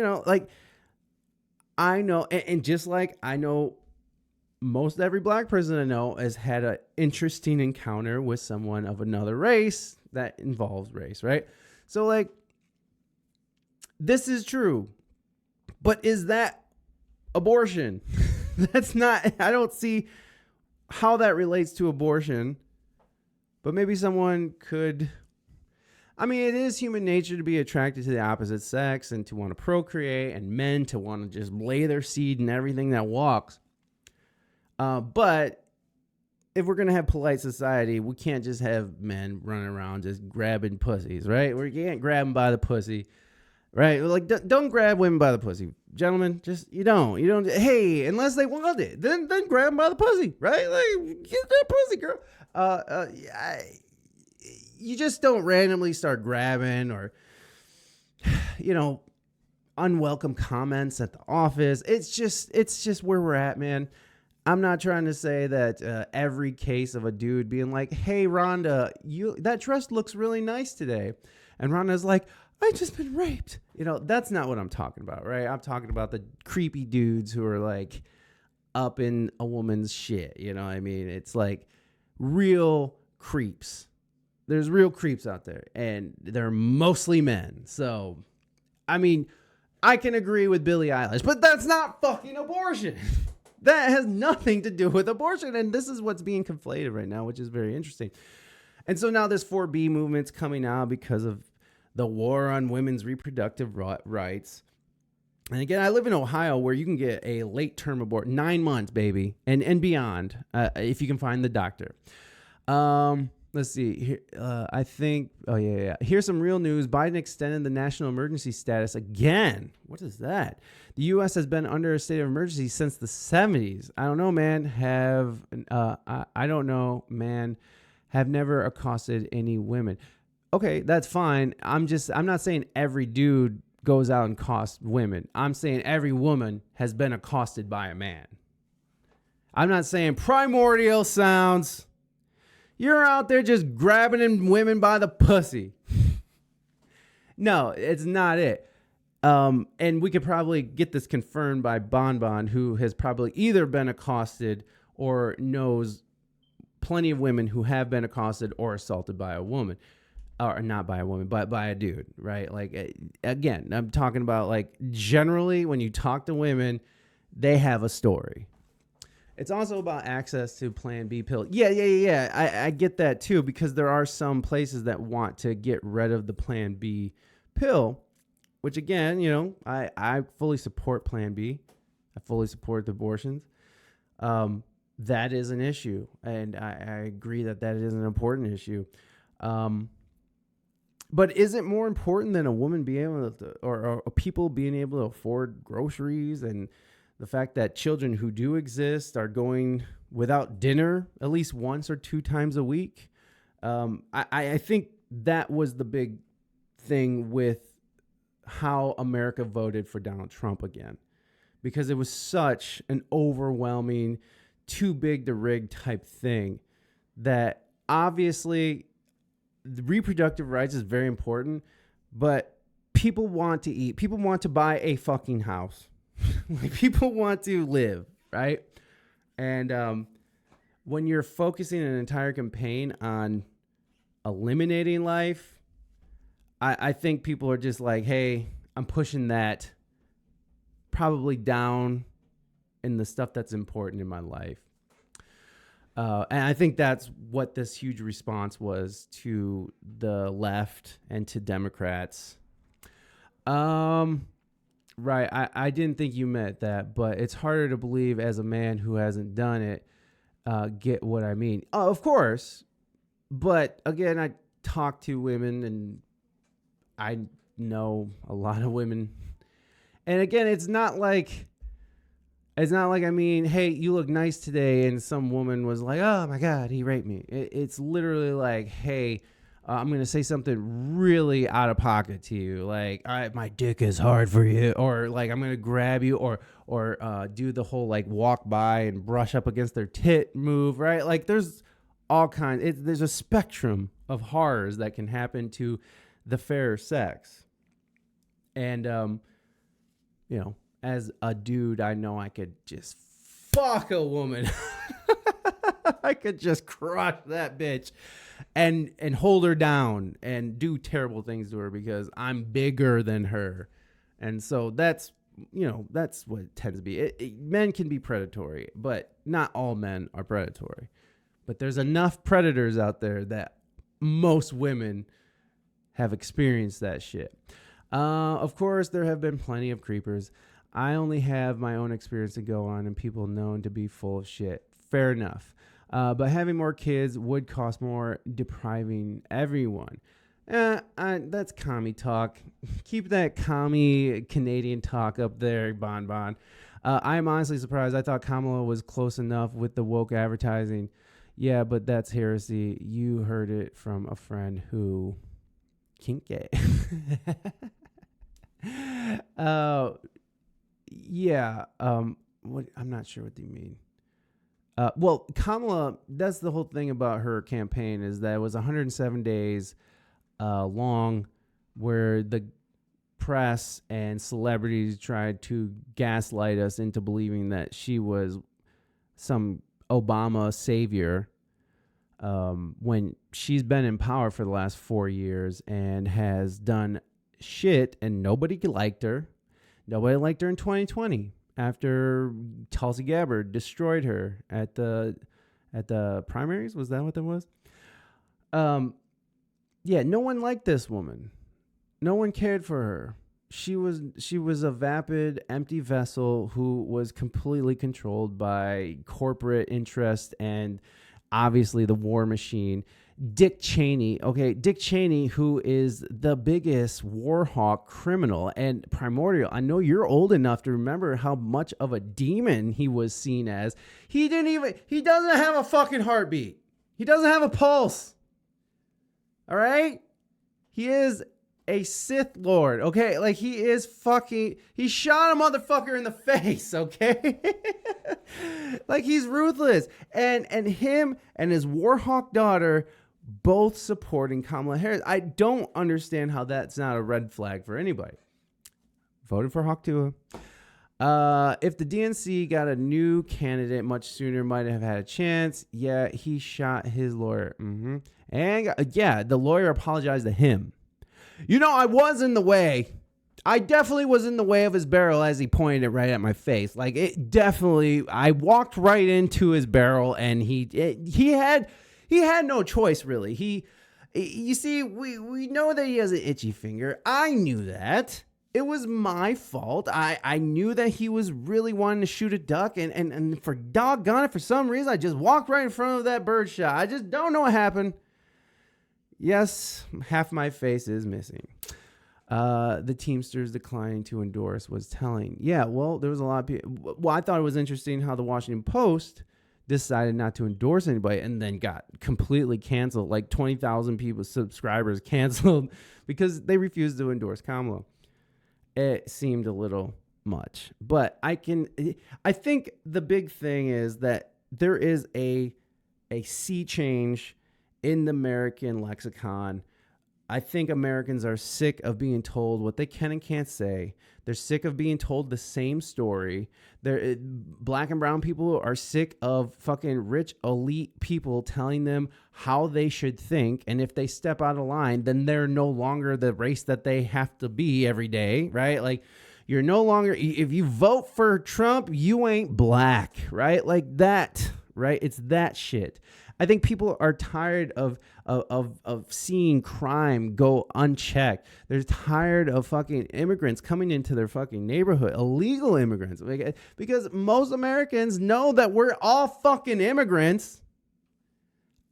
I know. And just like I know most every black person I know has had an interesting encounter with someone of another race that involves race, right? So this is true. But is that abortion? That's not, I don't see how that relates to abortion, but maybe someone could. I mean, it is human nature to be attracted to the opposite sex and to want to procreate, and men to want to just lay their seed in everything that walks. But if we're going to have polite society, we can't just have men running around just grabbing pussies, right? We can't grab them by the pussy. Right? Don't grab women by the pussy. Gentlemen, just, you don't, hey, unless they want it, then grab them by the pussy, right? Get that pussy, girl. You just don't randomly start grabbing or, unwelcome comments at the office. It's just where we're at, man. I'm not trying to say that every case of a dude being like, hey, Rhonda, that dress looks really nice today. And Rhonda's like, I just been raped. That's not what I'm talking about, right? I'm talking about the creepy dudes who are up in a woman's shit. You know what I mean? It's real creeps. There's real creeps out there, and they're mostly men. So, I mean, I can agree with Billie Eilish, but that's not fucking abortion. That has nothing to do with abortion. And this is what's being conflated right now, which is very interesting. And so now this 4B movement's coming out because of the war on women's reproductive rights. And again, I live in Ohio, where you can get a late term abort, 9 months, baby, and beyond, if you can find the doctor. Let's see here. I think, here's some real news. Biden extended the national emergency status again. What is that? The U.S. has been under a state of emergency since the 70s. I don't know, man. Have never accosted any women. Okay, that's fine. I'm not saying every dude goes out and accosts women. I'm saying every woman has been accosted by a man. I'm not saying primordial sounds. You're out there just grabbing women by the pussy. No, it's not it. And we could probably get this confirmed by Bon, who has probably either been accosted or knows plenty of women who have been accosted or assaulted by a woman. Or not by a woman, but by a dude, right? Like, again, I'm talking about, like, generally when you talk to women, they have a story. It's also about access to Plan B pill. Yeah. I get that too, because there are some places that want to get rid of the Plan B pill, which, again, you know, I fully support Plan B. I fully support the abortions. That is an issue, and I agree that is an important issue. But is it more important than a woman being able to, or people being able to afford groceries, and the fact that children who do exist are going without dinner at least once or 2 times a week? I think that was the big thing with how America voted for Donald Trump again, because it was such an overwhelming, too big to rig type thing that obviously the reproductive rights is very important, but people want to eat. People want to buy a fucking house. Like, people want to live, right? And when you're focusing an entire campaign on eliminating life, I think people are just like, hey, I'm pushing that probably down in the stuff that's important in my life. And I think that's what this huge response was to the left and to Democrats. Right. I didn't think you meant that, but it's harder to believe as a man who hasn't done it, get what I mean. Oh, of course. But again, I talk to women and I know a lot of women. And again, it's not like, I mean, hey, you look nice today, and some woman was like, oh my God, he raped me. It's literally like, hey, I'm going to say something really out of pocket to you. Like, my dick is hard for you. Or like, I'm going to grab you or do the whole like walk by and brush up against their tit move, right? Like, there's all kinds. There's a spectrum of horrors that can happen to the fairer sex. And, you know, as a dude, I know I could just fuck a woman. I could just crush that bitch and hold her down and do terrible things to her because I'm bigger than her. And so that's, you know, that's what it tends to be. Men can be predatory, but not all men are predatory. But there's enough predators out there that most women have experienced that shit. Of course, there have been plenty of creepers. I only have my own experience to go on and people known to be full of shit. Fair enough. But having more kids would cost more, depriving everyone. That's commie talk. Keep that commie Canadian talk up there, Bon. I am honestly surprised. I thought Kamala was close enough with the woke advertising. Yeah, but that's heresy. You heard it from a friend who kinky. Yeah. What? I'm not sure what they mean. Well, Kamala, that's the whole thing about her campaign, is that it was 107 days long, where the press and celebrities tried to gaslight us into believing that she was some Obama savior, when she's been in power for the last 4 years and has done shit, and nobody liked her. Nobody liked her in 2020 after Tulsi Gabbard destroyed her at the primaries. Was that what that was? Yeah, no one liked this woman. No one cared for her. She was a vapid, empty vessel who was completely controlled by corporate interest and obviously the war machine. Dick Cheney, who is the biggest war hawk criminal and primordial. I know you're old enough to remember how much of a demon he was seen as. He doesn't have a fucking heartbeat. He doesn't have a pulse. All right? He is a Sith Lord, okay? Like, he shot a motherfucker in the face, okay? Like, he's ruthless. And him and his Warhawk daughter both supporting Kamala Harris. I don't understand how that's not a red flag for anybody. Voted for Hawk Tuah. If the DNC got a new candidate much sooner, might have had a chance. Yeah, he shot his lawyer. And the lawyer apologized to him. I was in the way. I definitely was in the way of his barrel as he pointed it right at my face. Like, it definitely, I walked right into his barrel, and he had no choice, really. You see, we know that he has an itchy finger. I knew that. It was my fault. I knew that he was really wanting to shoot a duck, and for doggone it, for some reason, I just walked right in front of that bird shot. I just don't know what happened. Yes, half my face is missing. The Teamsters declining to endorse was telling. Yeah, well, there was a lot of people. Well, I thought it was interesting how the Washington Post decided not to endorse anybody and then got completely canceled. Like 20,000 people, subscribers canceled because they refused to endorse Kamala. It seemed a little much, but I think the big thing is that there is a sea change in the American lexicon. I think Americans are sick of being told what they can and can't say. They're sick of being told the same story. Black and brown people are sick of fucking rich elite people telling them how they should think. And if they step out of line, then they're no longer the race that they have to be every day, right? Like, you're no longer, if you vote for Trump, you ain't black, right? Like that, right? It's that shit. I think people are tired of seeing crime go unchecked. They're tired of fucking immigrants coming into their fucking neighborhood, illegal immigrants, because most Americans know that we're all fucking immigrants.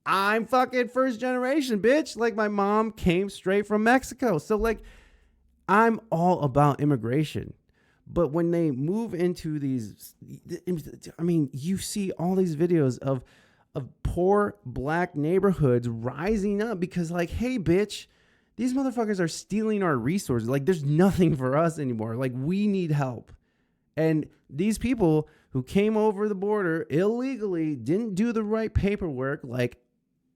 I'm fucking first generation, bitch. Like, my mom came straight from Mexico. So, like, I'm all about immigration. But when they move into these, I mean, you see all these videos of poor black neighborhoods rising up because, like, hey, bitch, these motherfuckers are stealing our resources. Like, there's nothing for us anymore. Like, we need help. And these people who came over the border illegally didn't do the right paperwork like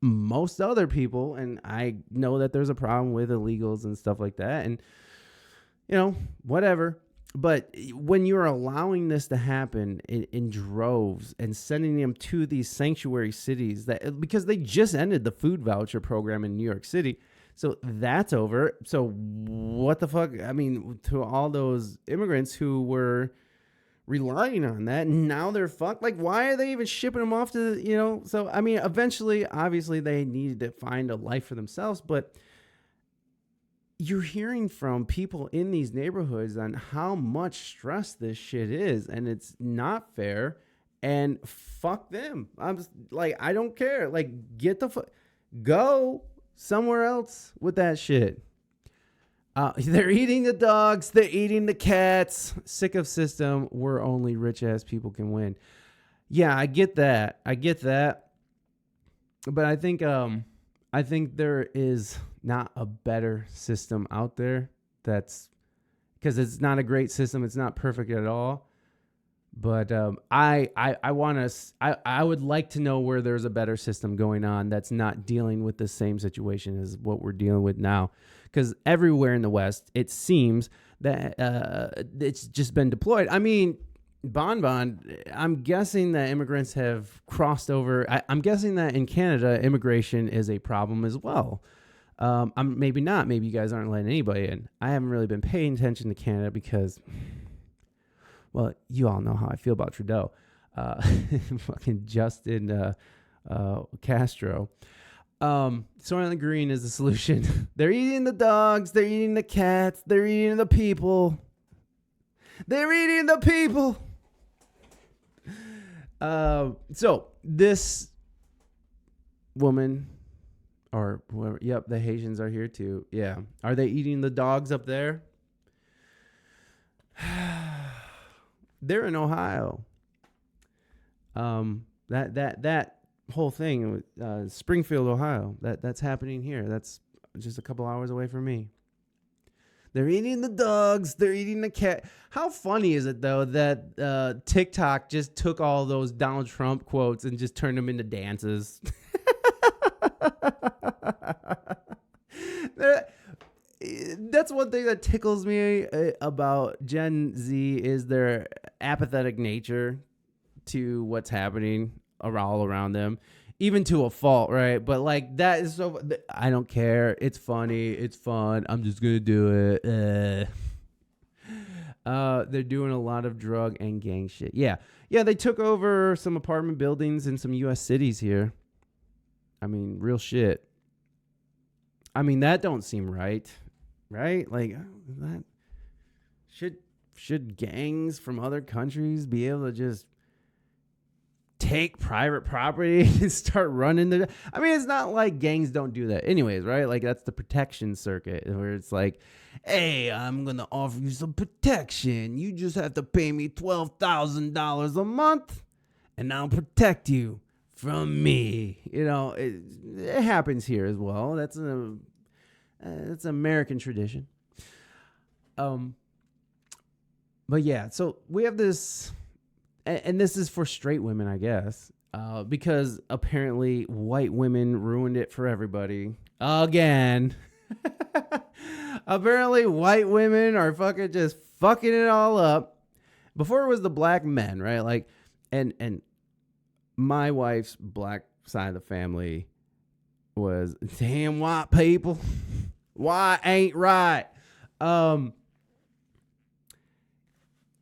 most other people. And I know that there's a problem with illegals and stuff like that. And, whatever. But when you're allowing this to happen in droves and sending them to these sanctuary cities, because they just ended the food voucher program in New York City, so that's over. So what the fuck? I mean, to all those immigrants who were relying on that, now they're fucked. Like, why are they even shipping them off to, So, I mean, eventually, obviously, they needed to find a life for themselves, but you're hearing from people in these neighborhoods on how much stress this shit is, and it's not fair, and fuck them. I'm just like, I don't care. Like, go somewhere else with that shit. They're eating the dogs. They're eating the cats. Sick of system where only rich ass people can win. Yeah, I get that. But I think there is not a better system out there. That's because it's not a great system. It's not perfect at all. But I would like to know where there's a better system going on that's not dealing with the same situation as what we're dealing with now. Because everywhere in the West, it seems that it's just been deployed. I mean, I'm guessing that immigrants have crossed over. I'm guessing that in Canada, immigration is a problem as well. Maybe not. Maybe you guys aren't letting anybody in. I haven't really been paying attention to Canada because, well, you all know how I feel about Trudeau. Fucking Justin Castro. Soylent Green is the solution. They're eating the dogs. They're eating the cats. They're eating the people. They're eating the people. So this woman or whoever, yep, the Haitians are here too. Yeah. Are they eating the dogs up there? They're in Ohio. That whole thing, Springfield, Ohio, that's happening here. That's just a couple hours away from me. They're eating the dogs. They're eating the cat. How funny is it, though, that TikTok just took all those Donald Trump quotes and just turned them into dances? That's one thing that tickles me about Gen Z is their apathetic nature to what's happening all around them. Even to a fault, right? But like that is so. I don't care. It's funny. It's fun. I'm just gonna do it. They're doing a lot of drug and gang shit. Yeah. They took over some apartment buildings in some U.S. cities here. I mean, real shit. I mean, that don't seem right, right? Like that. Should gangs from other countries be able to just take private property and start running the... I mean, it's not like gangs don't do that anyways, right? Like, that's the protection circuit where it's like, hey, I'm going to offer you some protection. You just have to pay me $12,000 a month and I'll protect you from me. You know, it happens here as well. That's an American tradition. But yeah, so we have this... And this is for straight women, I guess, because apparently white women ruined it for everybody again. Apparently white women are fucking it all up. Before it was the black men, right? Like, and my wife's black side of the family was damn white people. Why ain't right?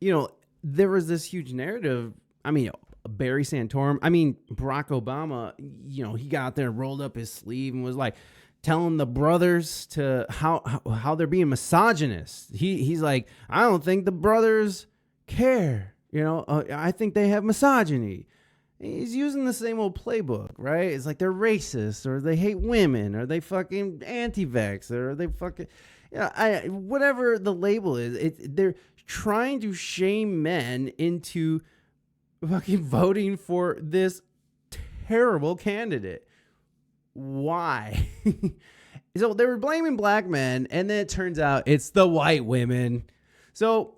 You know, there was this huge narrative. I mean, Barry Santorum. I mean, Barack Obama, you know, he got out there and rolled up his sleeve and was like telling the brothers to how they're being misogynist. He's like, I don't think the brothers care. You know, I think they have misogyny. He's using the same old playbook, right? It's like they're racist or they hate women or they fucking anti-vax or they fucking, you know, whatever the label is. They're trying to shame men into fucking voting for this terrible candidate. Why? So they were blaming black men, and then it turns out it's the white women. So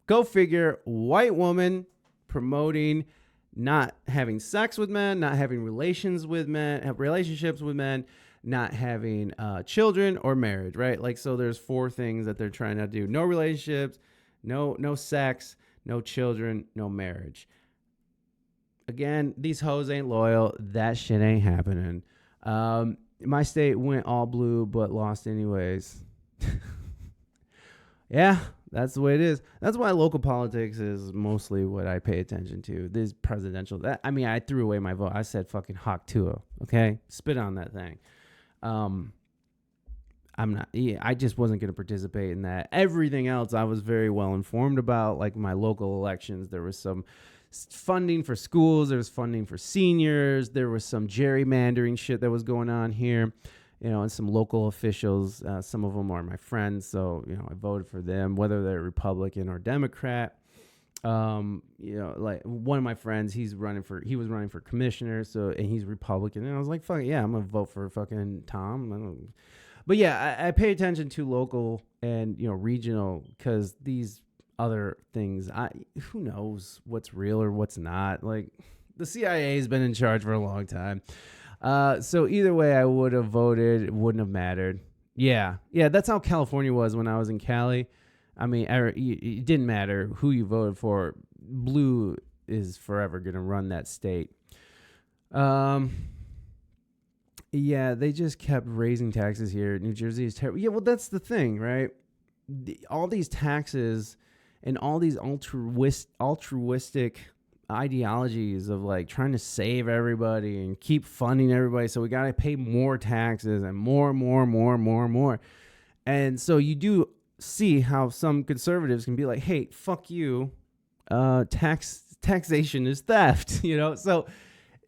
go figure, white woman promoting not having sex with men, not having relationships with men, not having children or marriage, right? Like, so there's 4 things that they're trying to do. No relationships, no sex, no children, no marriage. Again, these hoes ain't loyal. That shit ain't happening. My state went all blue, but lost anyways. Yeah, that's the way it is. That's why local politics is mostly what I pay attention to. This presidential, I mean, I threw away my vote. I said fucking Hawk Tuo, okay? Spit on that thing. I just wasn't going to participate in that. Everything else I was very well informed about, like my local elections. There was some funding for schools. There was funding for seniors. There was some gerrymandering shit that was going on here, you know, and some local officials. Some of them are my friends. So, you know, I voted for them, whether they're Republican or Democrat. You know, like one of my friends, he was running for commissioner. So, and he's Republican. And I was like, fuck yeah, I'm going to vote for fucking Tom. But yeah, I pay attention to local and, you know, regional, because these other things, who knows what's real or what's not. Like, the CIA has been in charge for a long time. So either way I would have voted, it wouldn't have mattered. Yeah, that's how California was when I was in Cali. I mean, it didn't matter who you voted for. Blue is forever going to run that state. Yeah, they just kept raising taxes here. New Jersey is terrible. Yeah, well, that's the thing, right? All these taxes and all these altruistic ideologies of like trying to save everybody and keep funding everybody. So we got to pay more taxes and more. And so you do see how some conservatives can be like, hey, fuck you. Taxation is theft, you know? So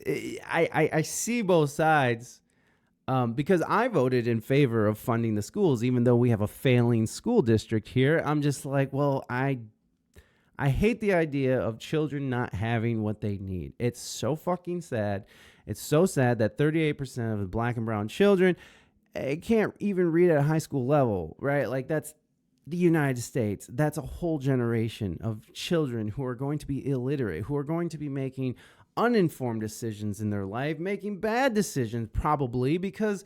I see both sides. Because I voted in favor of funding the schools, even though we have a failing school district here. I'm just like, well, I hate the idea of children not having what they need. It's so fucking sad. It's so sad that 38% of the black and brown children can't even read at a high school level, right? Like that's the United States. That's a whole generation of children who are going to be illiterate, who are going to be making uninformed decisions in their life, making bad decisions probably because,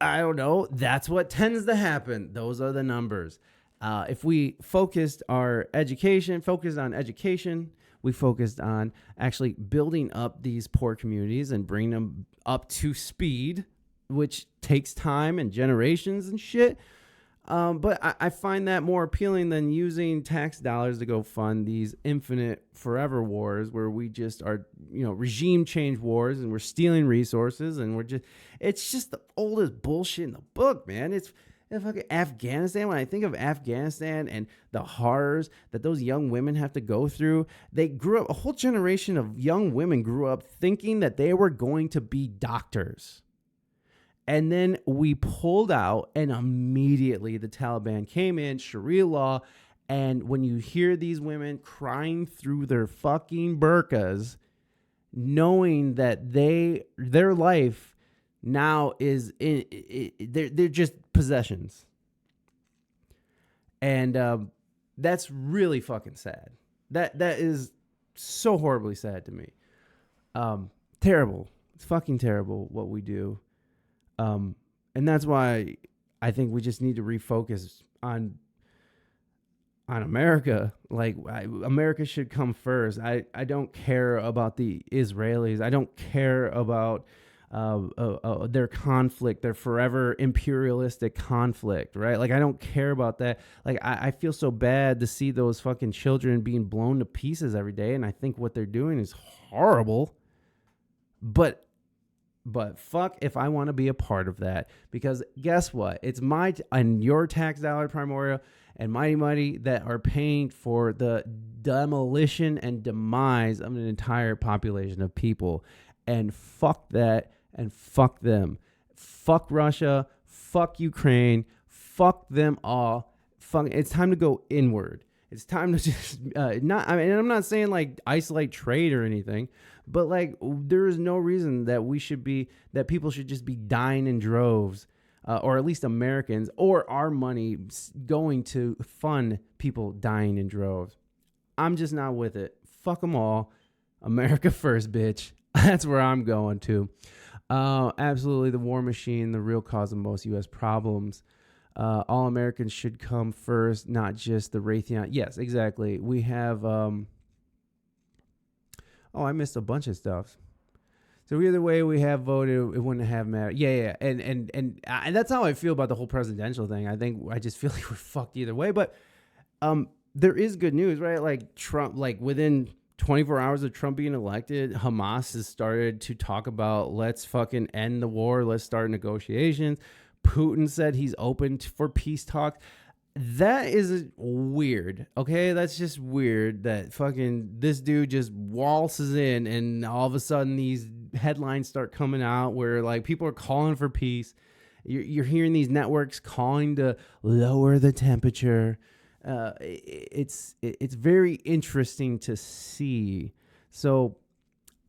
I don't know, that's what tends to happen. Those are the numbers. If we focused on education, we focused on actually building up these poor communities and bringing them up to speed, which takes time and generations and shit. But I find that more appealing than using tax dollars to go fund these infinite forever wars where we just are, regime change wars and we're stealing resources and it's just the oldest bullshit in the book, man. It's fucking Afghanistan. When I think of Afghanistan and the horrors that those young women have to go through, a whole generation of young women grew up thinking that they were going to be doctors. And then we pulled out and immediately the Taliban came in, Sharia law. And when you hear these women crying through their fucking burqas, knowing that their life now is they're just possessions. And that's really fucking sad. That is so horribly sad to me. Terrible. It's fucking terrible what we do. And that's why I think we just need to refocus on America. Like America should come first. I don't care about the Israelis. I don't care about their conflict, their forever imperialistic conflict, right? Like I don't care about that. Like I feel so bad to see those fucking children being blown to pieces every day, and I think what they're doing is horrible. But fuck if I want to be a part of that, because guess what? It's my and your tax dollar, Primordial, and Mighty Mighty that are paying for the demolition and demise of an entire population of people. And fuck that, and fuck them. Fuck Russia, fuck Ukraine, fuck them all. It's time to go inward. It's time to just and I'm not saying like isolate trade or anything, but like there is no reason that people should just be dying in droves, or at least Americans, or our money going to fund people dying in droves. I'm just not with it. Fuck them all. America first, bitch. That's where I'm going to. Absolutely, the war machine, the real cause of most U.S. problems. All Americans should come first, not just the Raytheon. Yes, exactly. We have... I missed a bunch of stuff. So either way we have voted, it wouldn't have mattered. Yeah. And that's how I feel about the whole presidential thing. I just feel like we're fucked either way. But there is good news, right? Like Trump, like within 24 hours of Trump being elected, Hamas has started to talk about let's fucking end the war. Let's start negotiations. Putin said he's open for peace talks. That is weird, okay? That's just weird that fucking this dude just waltzes in and all of a sudden these headlines start coming out where like people are calling for peace. You're hearing these networks calling to lower the temperature. It's very interesting to see. So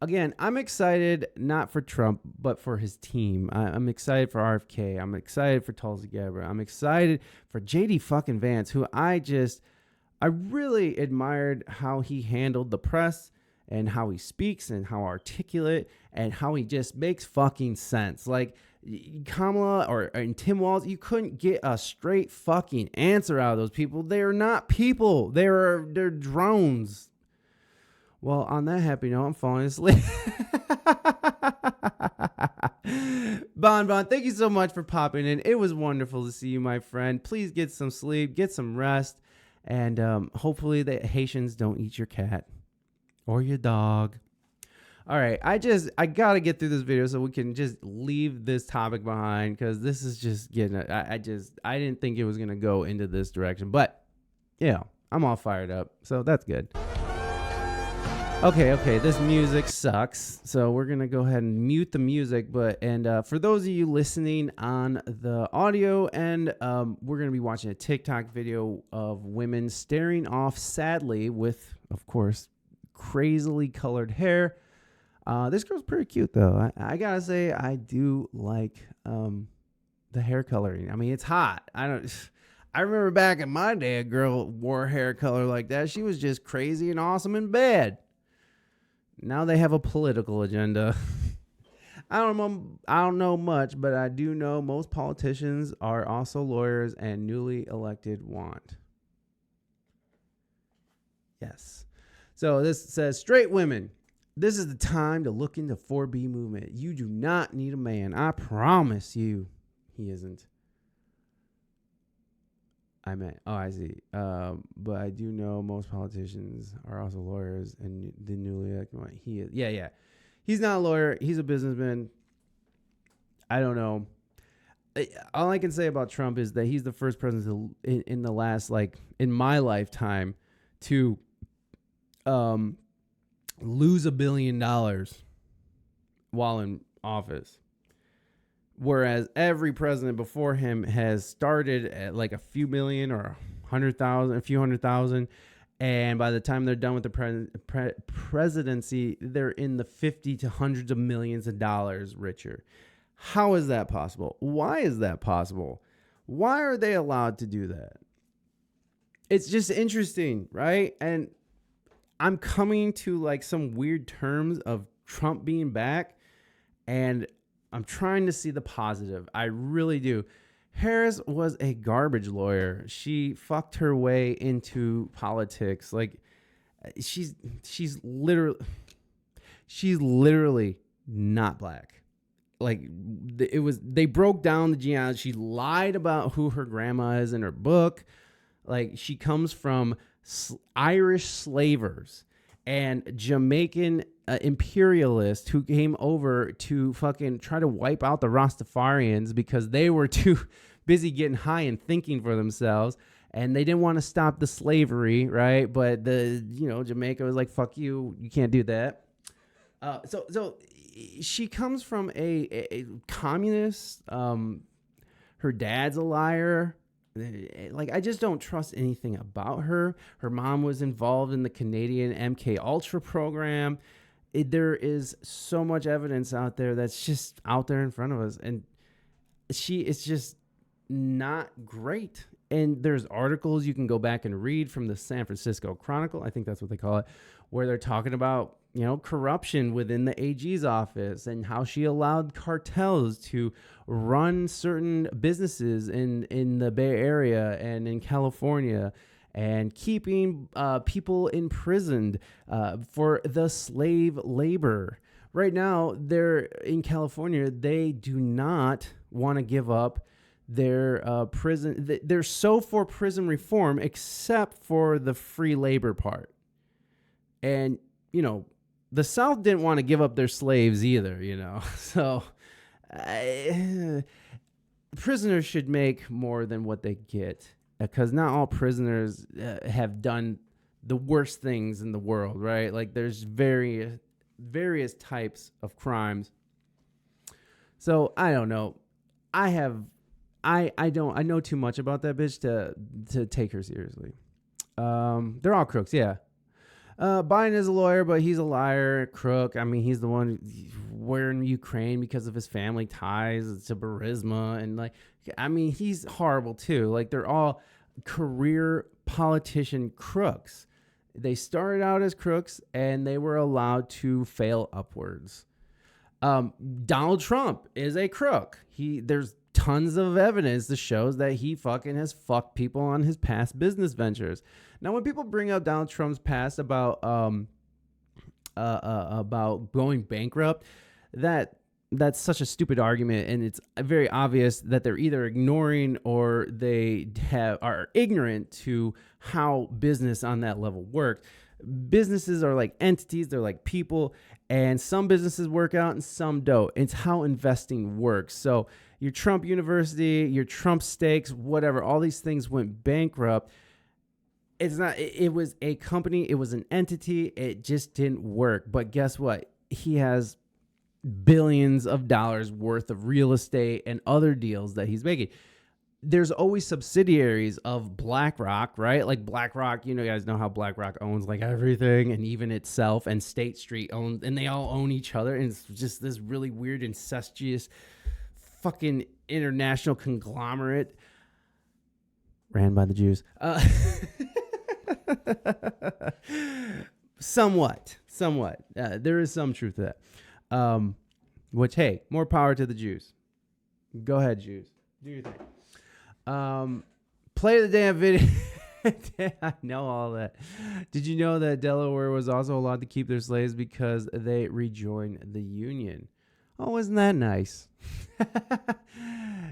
again, I'm excited not for Trump, but for his team. I'm excited for RFK. I'm excited for Tulsi Gabbard. I'm excited for JD fucking Vance, who I really admired how he handled the press and how he speaks and how articulate and how he just makes fucking sense. Like Kamala and Tim Walz, you couldn't get a straight fucking answer out of those people. They're not people. They're drones. Well, on that happy note, I'm falling asleep. Bon, thank you so much for popping in. It was wonderful to see you, my friend. Please get some sleep, get some rest, and hopefully the Haitians don't eat your cat or your dog. All right, I got to get through this video so we can just leave this topic behind, because this is just getting I didn't think it was going to go into this direction, but yeah, I'm all fired up, so that's good. Okay, this music sucks, so we're going to go ahead and mute the music, and for those of you listening on the audio, and we're going to be watching a TikTok video of women staring off sadly with, of course, crazily colored hair. This girl's pretty cute, though. I gotta say, I do like the hair coloring. I mean, it's hot. I remember back in my day, a girl wore hair color like that. She was just crazy and awesome in bed. Now they have a political agenda. I don't know much, but I do know most politicians are also lawyers and newly elected want. Yes. So this says, straight women, this is the time to look into 4B movement. You do not need a man. I promise you he isn't. I see. But I do know most politicians are also lawyers and the newly elected one. He is. Yeah. He's not a lawyer. He's a businessman. I don't know. All I can say about Trump is that he's the first president in the last, in my lifetime to lose $1 billion while in office. Whereas every president before him has started at a few million or 100,000, a few 100,000. And by the time they're done with the presidency, they're in the 50 to hundreds of millions of dollars richer. How is that possible? Why is that possible? Why are they allowed to do that? It's just interesting, right? And I'm coming to some weird terms of Trump being back, and I'm trying to see the positive. I really do. Harris was a garbage lawyer. She fucked her way into politics. She's literally not black. They broke down the genealogy. She lied about who her grandma is in her book. She comes from Irish slavers and Jamaican imperialists who came over to fucking try to wipe out the Rastafarians because they were too busy getting high and thinking for themselves, and they didn't want to stop the slavery, right? But Jamaica was like, fuck you, you can't do that. So she comes from a communist. Her dad's a liar. I just don't trust anything about her. Her mom was involved in the Canadian MK Ultra program. There is so much evidence out there that's just out there in front of us, and she is just not great. And there's articles you can go back and read from the San Francisco Chronicle, I think that's what they call it, where they're talking about corruption within the AG's office and how she allowed cartels to run certain businesses in the Bay Area and in California, and keeping people imprisoned for the slave labor. Right now, they're in California. They do not want to give up their prison. They're so for prison reform, except for the free labor part. And, the South didn't want to give up their slaves either, So prisoners should make more than what they get, because not all prisoners have done the worst things in the world, right? There's various types of crimes. So I don't know. I know too much about that bitch to take her seriously. They're all crooks, yeah. Biden is a lawyer, but he's a liar, crook. I mean, he's the one wearing Ukraine because of his family ties to Burisma. And he's horrible too. They're all career politician crooks. They started out as crooks and they were allowed to fail upwards. Donald Trump is a crook. There's tons of evidence that shows that he fucking has fucked people on his past business ventures. Now, when people bring up Donald Trump's past about going bankrupt, that's such a stupid argument, and it's very obvious that they're either ignoring or they are ignorant to how business on that level works. Businesses are like entities, they're like people, and some businesses work out and some don't. It's how investing works. So your Trump University, your Trump stakes, whatever, all these things went bankrupt. It was a company, it was an entity, it just didn't work. But guess what? He has billions of dollars worth of real estate and other deals that he's making. There's always subsidiaries of BlackRock, right? BlackRock, you guys know how BlackRock owns everything, and even itself, and State Street owns, and they all own each other. And it's just this really weird, incestuous fucking international conglomerate ran by the Jews. Somewhat. There is some truth to that. Which, hey, more power to the Jews. Go ahead, Jews. Do your thing. Play the damn video. I know all that. Did you know that Delaware was also allowed to keep their slaves because they rejoined the Union? Oh, isn't that nice?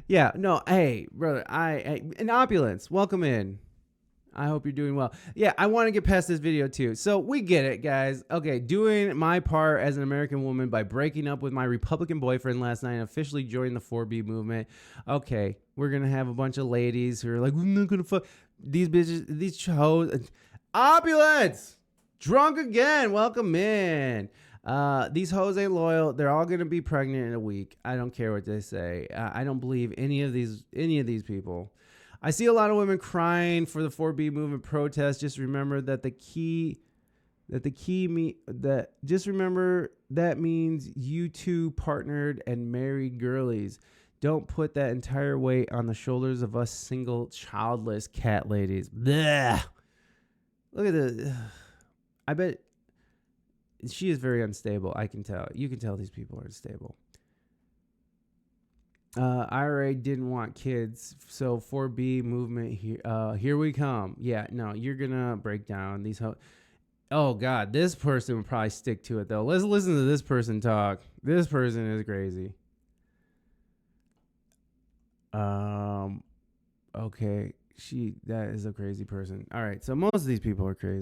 Yeah, no, hey, brother, in Opulence, welcome in. I hope you're doing well. Yeah, I want to get past this video too. So we get it, guys. Okay, doing my part as an American woman by breaking up with my Republican boyfriend last night and officially joining the 4B movement. Okay, we're going to have a bunch of ladies who are like, I'm not going to fuck. These bitches, these hoes. Opulence! Drunk again. Welcome in. These hoes ain't loyal. They're all going to be pregnant in a week. I don't care what they say. I don't believe any of these people. I see a lot of women crying for the 4B movement protest. Just remember that just remember that means you two partnered and married girlies. Don't put that entire weight on the shoulders of us single, childless cat ladies. Blech. Look at this. I bet she is very unstable. I can tell. You can tell these people are unstable. IRA didn't want kids, so 4B movement here we come. Yeah, no, you're gonna break down these. Oh God, this person would probably stick to it though. Let's listen to this person talk. This person is crazy. Okay, that is a crazy person. All right, so most of these people are crazy.